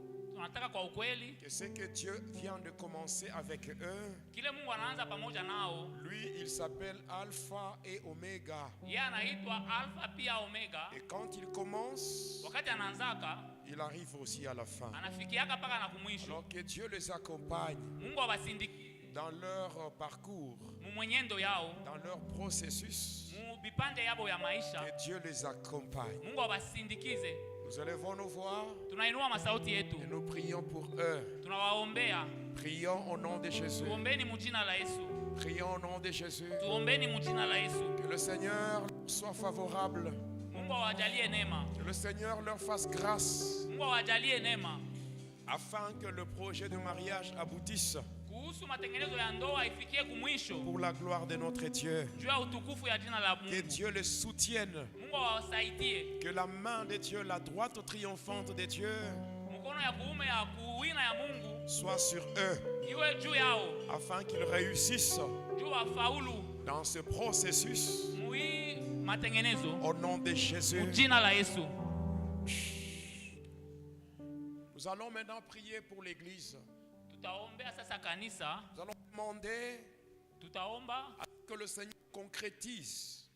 que ce que Dieu vient de commencer avec eux, lui, il s'appelle Alpha et Oméga. Et quand il commence, il arrive aussi à la fin. Alors que Dieu les accompagne dans leur parcours, dans leur processus, que Dieu les accompagne. Nous élevons nos voix et nous prions pour eux. Prions au nom de Jésus. Prions au nom de Jésus. Que le Seigneur soit favorable. Que le Seigneur leur fasse grâce afin que le projet de mariage aboutisse pour la gloire de notre Dieu. Que Dieu les soutienne. Que la main de Dieu, la droite triomphante de Dieu, soit sur eux afin qu'ils réussissent dans ce processus au nom de Jésus. Nous allons maintenant prier pour l'église. Nous allons demander à que le Seigneur concrétise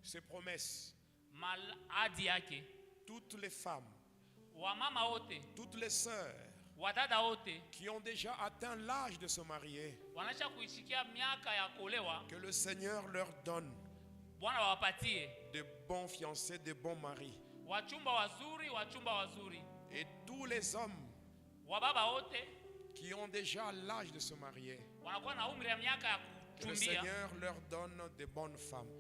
ses promesses. Toutes les femmes, toutes les sœurs qui ont déjà atteint l'âge de se marier, que le Seigneur leur donne de bons fiancés, de bons maris. Et tous les hommes qui ont déjà l'âge de se marier, que le Seigneur leur donne de bonnes femmes,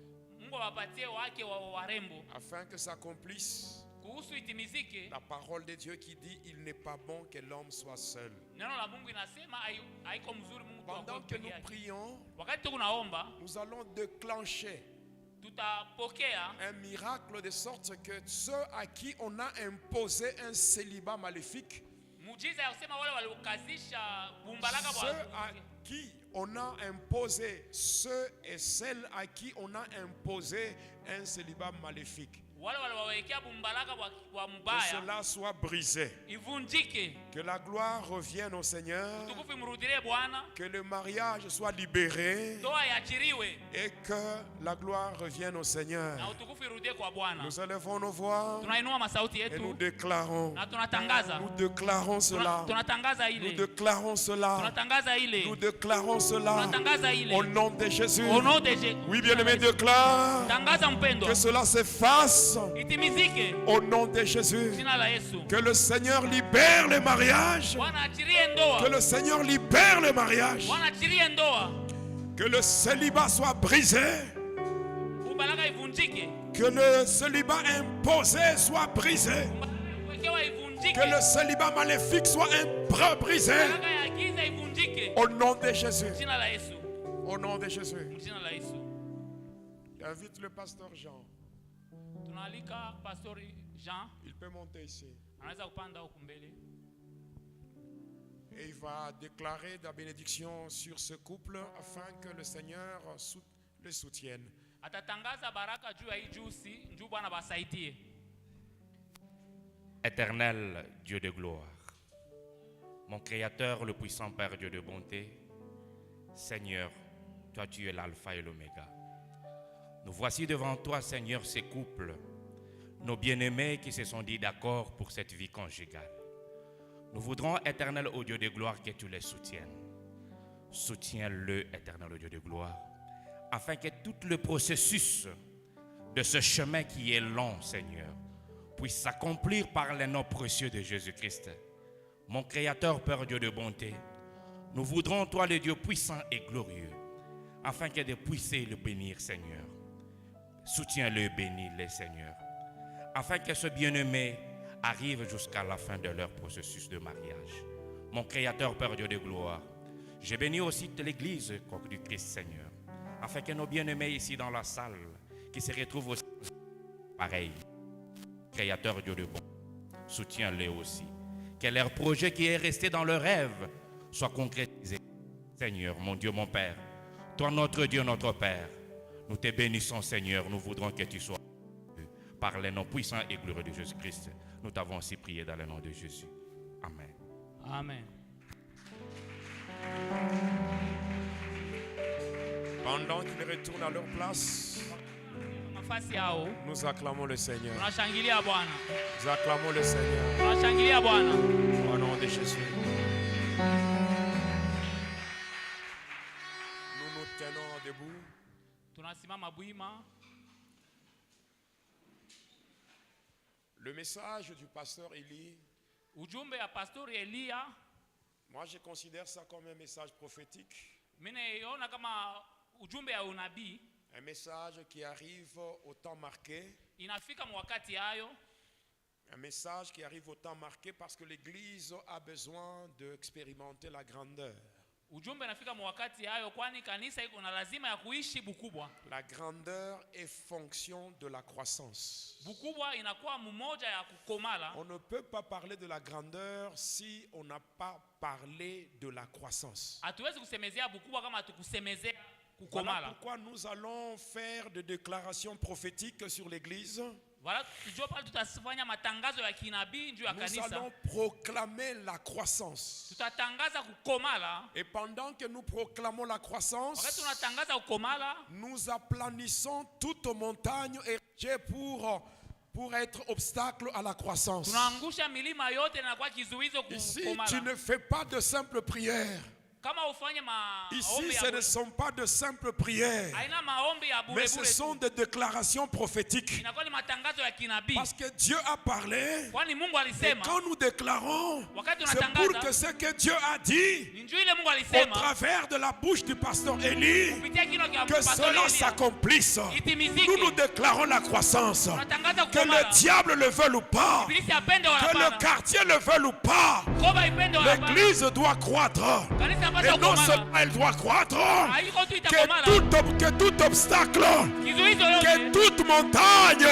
afin que s'accomplisse la parole de Dieu qui dit: il n'est pas bon que l'homme soit seul. Pendant que nous prions, nous allons déclencher un miracle de sorte que ceux à qui on a imposé un célibat maléfique, ceux et celles à qui on a imposé un célibat maléfique, que cela soit brisé. Que la gloire revienne au Seigneur. Que le mariage soit libéré. Et que la gloire revienne au Seigneur. Nous élevons nos voix et nous déclarons. Nous déclarons cela. Nous déclarons cela. Nous déclarons cela. Au nom de Jésus. Oui, bien-aimé, déclare que cela s'efface. Au nom de Jésus. Que le Seigneur libère le mariage. Que le Seigneur libère le mariage. Que le célibat soit brisé. Que le célibat imposé soit brisé. Que le célibat maléfique soit brisé. Au nom de Jésus. Au nom de Jésus. J'invite le pasteur Jean. Pastor Jean, il peut monter ici. Et il va déclarer la bénédiction sur ce couple afin que le Seigneur le soutienne. Éternel Dieu de gloire, mon Créateur, le puissant Père Dieu de bonté, Seigneur, toi tu es l'alpha et l'oméga. Nous voici devant toi, Seigneur, ces couples, nos bien-aimés qui se sont dit d'accord pour cette vie conjugale. Nous voudrons, éternel ô Dieu de gloire, que tu les soutiennes. Soutiens-le, éternel ô Dieu de gloire, afin que tout le processus de ce chemin qui est long, Seigneur, puisse s'accomplir par les noms précieux de Jésus-Christ. Mon Créateur, Père Dieu de bonté, nous voudrons, toi, le Dieu puissant et glorieux, afin que de puisser le bénir, Seigneur. Soutiens-le, bénis-le, Seigneur, afin que ce bien-aimé arrive jusqu'à la fin de leur processus de mariage. Mon Créateur, Père Dieu de gloire, j'ai béni aussi l'Église du Christ, Seigneur, afin que nos bien-aimés ici dans la salle, qui se retrouvent aussi pareil. Créateur Dieu de bon, soutiens-les aussi. Que leur projet qui est resté dans leur rêve soit concrétisé. Seigneur, mon Dieu, mon Père, toi notre Dieu, notre Père, nous te bénissons, Seigneur. Nous voudrons que tu sois par les noms puissants et glorieux de Jésus-Christ. Nous t'avons ainsi prié dans le nom de Jésus. Amen. Amen. Pendant qu'ils retournent à leur place, nous acclamons le Seigneur. Nous acclamons le Seigneur. Au nom de Jésus. Nous nous tenons debout. Le message du pasteur Élie, moi je considère ça comme un message prophétique. Un message qui arrive au temps marqué. Un message qui arrive au temps marqué parce que l'Église a besoin d'expérimenter la grandeur. La grandeur est fonction de la croissance. On ne peut pas parler de la grandeur si on n'a pas parlé de la croissance. Voilà pourquoi nous allons faire des déclarations prophétiques sur l'Église. Nous allons proclamer la croissance. Et pendant que nous proclamons la croissance, nous aplanissons toute montagne érigée pour être obstacle à la croissance. Ici, tu ne fais pas de simples prières. Ici, ce ne sont pas de simples prières, mais ce sont des déclarations prophétiques. Parce que Dieu a parlé, et quand nous déclarons, c'est pour que ce que Dieu a dit au travers de la bouche du pasteur Élie, que cela s'accomplisse. Nous déclarons la croissance. Que le diable le veuille ou pas, que le quartier le veuille ou pas, l'Église doit croître. Et non seulement elle doit croître, que tout obstacle, que toute montagne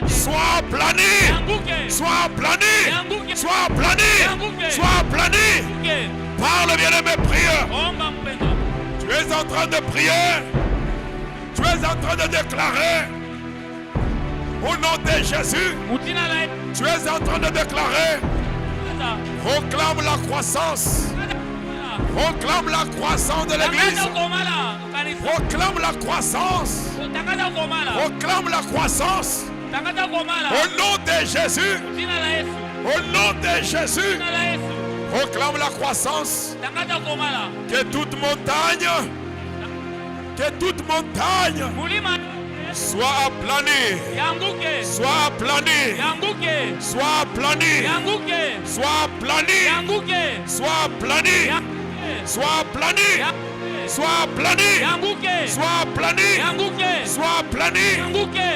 soit aplanée, soit aplanée, soit aplanée, soit aplanée par le bien-aimé prieur. Tu es en train de prier, tu es en train de déclarer au nom de Jésus. Tu es en train de déclarer, proclame la croissance. Proclame la croissance de l'Église. Proclame la croissance. Proclame la croissance. Au nom de Jésus. Au nom de Jésus. Proclame la croissance. Que toute montagne soit aplanée. Soit aplanée. Soit aplanée. Soit aplanée. Soit aplanée. Soit plané, soit plané, soit plané, soit plané,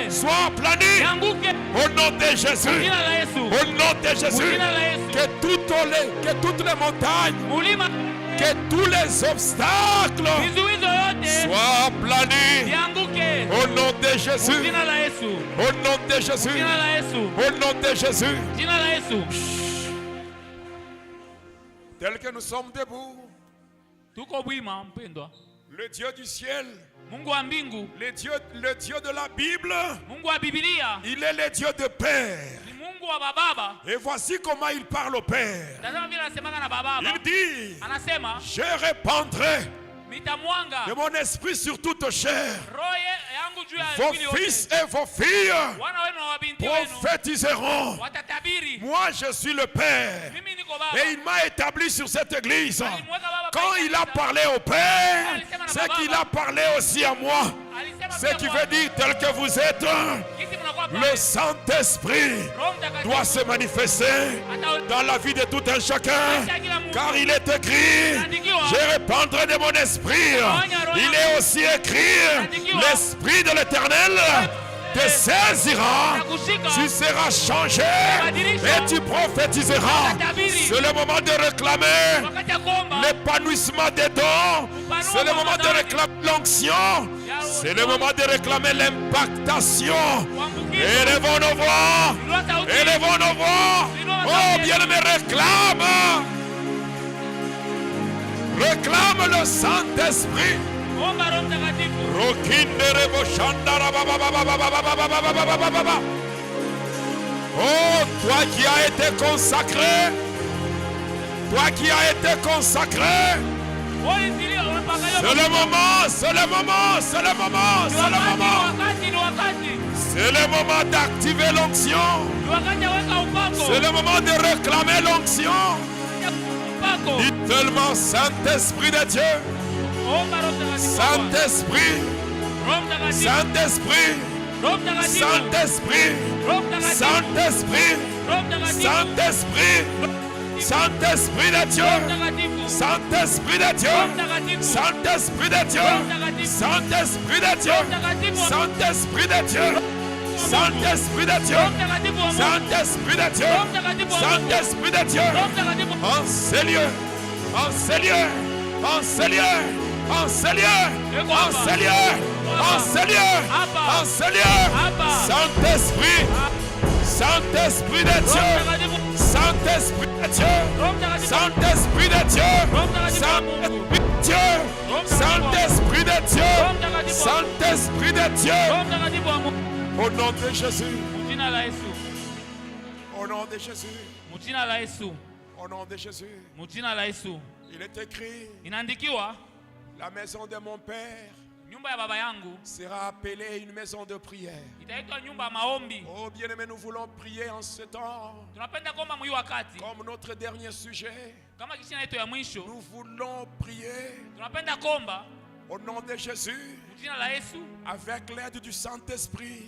soit plané. Au nom de Jésus, au nom de Jésus, que toutes les montagnes, que tous les obstacles soient planés. Au nom de Jésus, au nom de Jésus, au nom de Jésus. Tel que nous sommes debout, le Dieu du ciel, le Dieu de la Bible, il est le Dieu de Père. Et voici comment il parle au Père. Il dit, je répandrai de mon esprit sur toute chair. Vos fils et vos filles prophétiseront. Moi je suis le Père et il m'a établi sur cette église. Quand il a parlé au Père, c'est qu'il a parlé aussi à moi. Ce qui veut dire, tel que vous êtes, le Saint-Esprit doit se manifester dans la vie de tout un chacun, car il est écrit, je répandrai de mon esprit. Il est aussi écrit, l'Esprit de l'Éternel te saisira, tu seras changé et tu prophétiseras. C'est le moment de réclamer l'épanouissement des dons. C'est le moment de réclamer l'onction. C'est le moment de réclamer l'impactation. Élevons nos voix. Élevons nos voix. Oh, bien-aimé, réclame. Réclame le Saint-Esprit. Oh, toi qui as été consacré, toi qui as été consacré, c'est le moment, c'est le moment, c'est le moment, c'est le moment. C'est le moment d'activer l'onction. C'est le moment de réclamer l'onction. Dis tellement Saint-Esprit de Dieu. Saint-Esprit, Saint-Esprit, Saint-Esprit, Saint-Esprit, Saint-Esprit, Saint-Esprit de Dieu, Saint-Esprit de Dieu, Saint-Esprit de Dieu, Saint-Esprit de Dieu, Saint-Esprit de Dieu, Saint-Esprit de Dieu, Saint-Esprit de Dieu, Saint-Esprit de Dieu, en ces lieux, en ces lieux, en ces lieux. En ce lieu, en ce lieu, en ce lieu, en ce lieu, Saint-Esprit, Saint-Esprit de Dieu, Saint-Esprit de Dieu, Saint-Esprit de Dieu, Saint-Esprit de Dieu, Saint-Esprit de Dieu, Saint-Esprit de Dieu, au nom de Jésus, au nom de Jésus, au nom de Jésus, il est écrit, la maison de mon père sera appelée une maison de prière. Oh bien-aimé, nous voulons prier en ce temps. Comme notre dernier sujet, nous voulons prier au nom de Jésus avec l'aide du Saint-Esprit,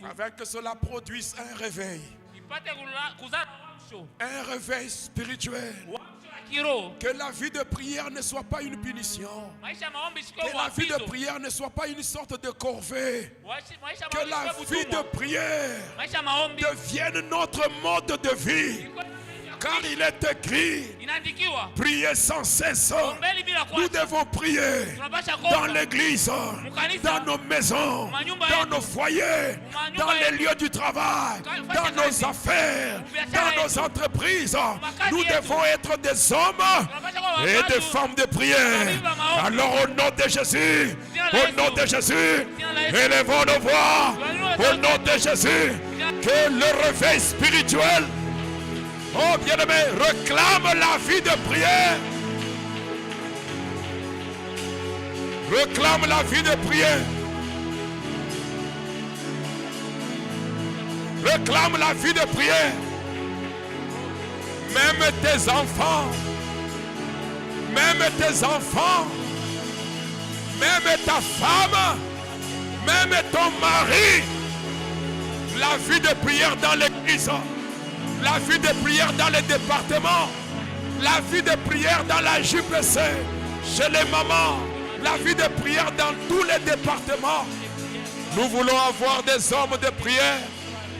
avec que cela produise un réveil. Un réveil spirituel. Que la vie de prière ne soit pas une punition. Que la vie de prière ne soit pas une sorte de corvée. Que la vie de prière devienne notre mode de vie. Car il est écrit, priez sans cesse. Nous devons prier dans l'église, dans nos maisons, dans nos foyers, dans les lieux du travail, dans nos affaires, dans nos entreprises. Nous devons être des hommes et des femmes de prière. Alors au nom de Jésus, au nom de Jésus, élevons nos voix. Au nom de Jésus, que le réveil spirituel, oh bien-aimé, réclame la vie de prière. Réclame la vie de prière. Réclame la vie de prière. Même tes enfants, même tes enfants, même ta femme, même ton mari, la vie de prière dans l'église. La vie de prière dans les départements, la vie de prière dans la JPC, chez les mamans, la vie de prière dans tous les départements. Nous voulons avoir des hommes de prière,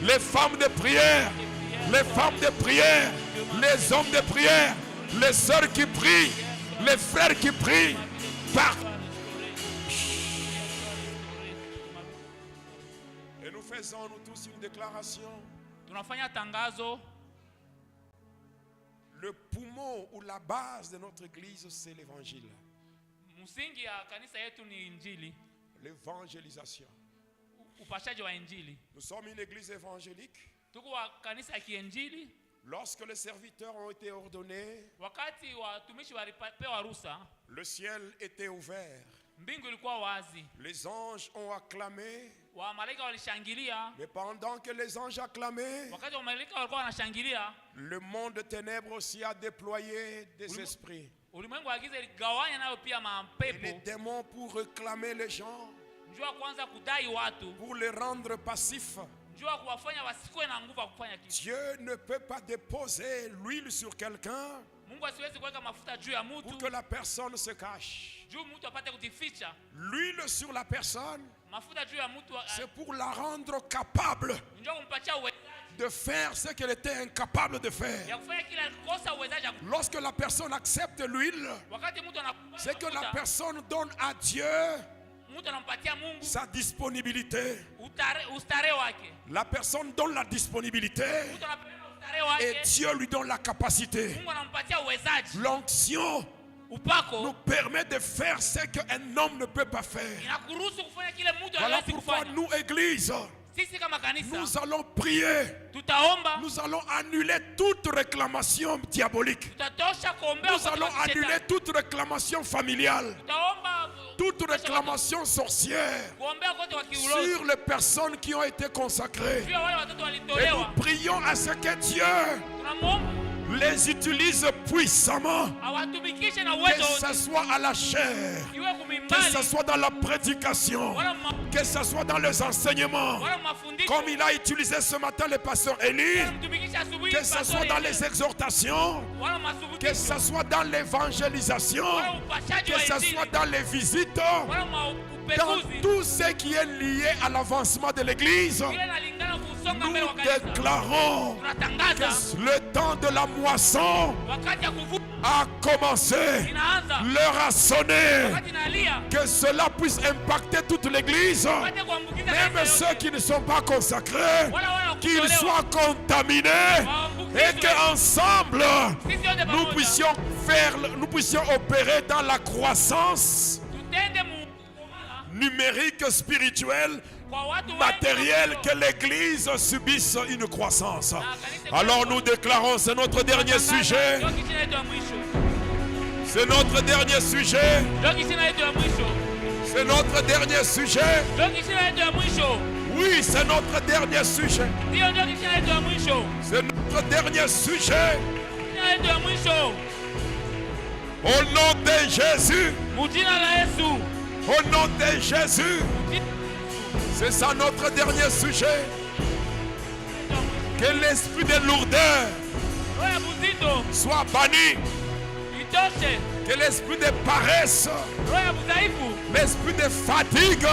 les femmes de prière, les femmes de prière, les hommes de prière, les sœurs qui prient, les frères qui prient. Et nous faisons nous tous une déclaration. Le poumon fondement ou la base de notre église, c'est l'évangile. L'évangélisation. Nous sommes une église évangélique. Lorsque les serviteurs ont été ordonnés, le ciel était ouvert. Les anges ont acclamé. Mais pendant que les anges acclamaient, le monde de ténèbres aussi a déployé des esprits. Et les démons pour réclamer les gens, pour les rendre passifs. Dieu ne peut pas déposer l'huile sur quelqu'un pour que la personne se cache. L'huile sur la personne, c'est pour la rendre capable de faire ce qu'elle était incapable de faire. Lorsque la personne accepte l'huile, c'est que la personne donne à Dieu sa disponibilité. La personne donne la disponibilité et Dieu lui donne la capacité. L'onction nous permet de faire ce qu'un homme ne peut pas faire. Voilà pourquoi nous, Église, nous allons prier. Nous allons annuler toute réclamation diabolique. Nous allons annuler toute réclamation familiale. Toute réclamation sorcière sur les personnes qui ont été consacrées. Et nous prions à ce que Dieu les utilise puissamment, que ce soit à la chair, que ce soit dans la prédication, que ce soit dans les enseignements, comme il a utilisé ce matin le pasteur Élie, que ce soit dans les exhortations, que ce soit dans l'évangélisation, que ce soit dans les visites, dans tout ce qui est lié à l'avancement de l'Église. Nous déclarons que le temps de la moisson a commencé, l'heure a sonné, que cela puisse impacter toute l'Église, même ceux qui ne sont pas consacrés, qu'ils soient contaminés et qu'ensemble nous puissions opérer dans la croissance numérique, spirituelle, matériel, que l'Église subisse une croissance. Alors nous déclarons, c'est notre dernier sujet. C'est notre dernier sujet. C'est notre dernier sujet. Oui, c'est notre dernier sujet. C'est notre dernier sujet. Au nom de Jésus. Au nom de Jésus. C'est ça notre dernier sujet. Que l'esprit de lourdeur soit banni. Que l'esprit de paresse, l'esprit de fatigue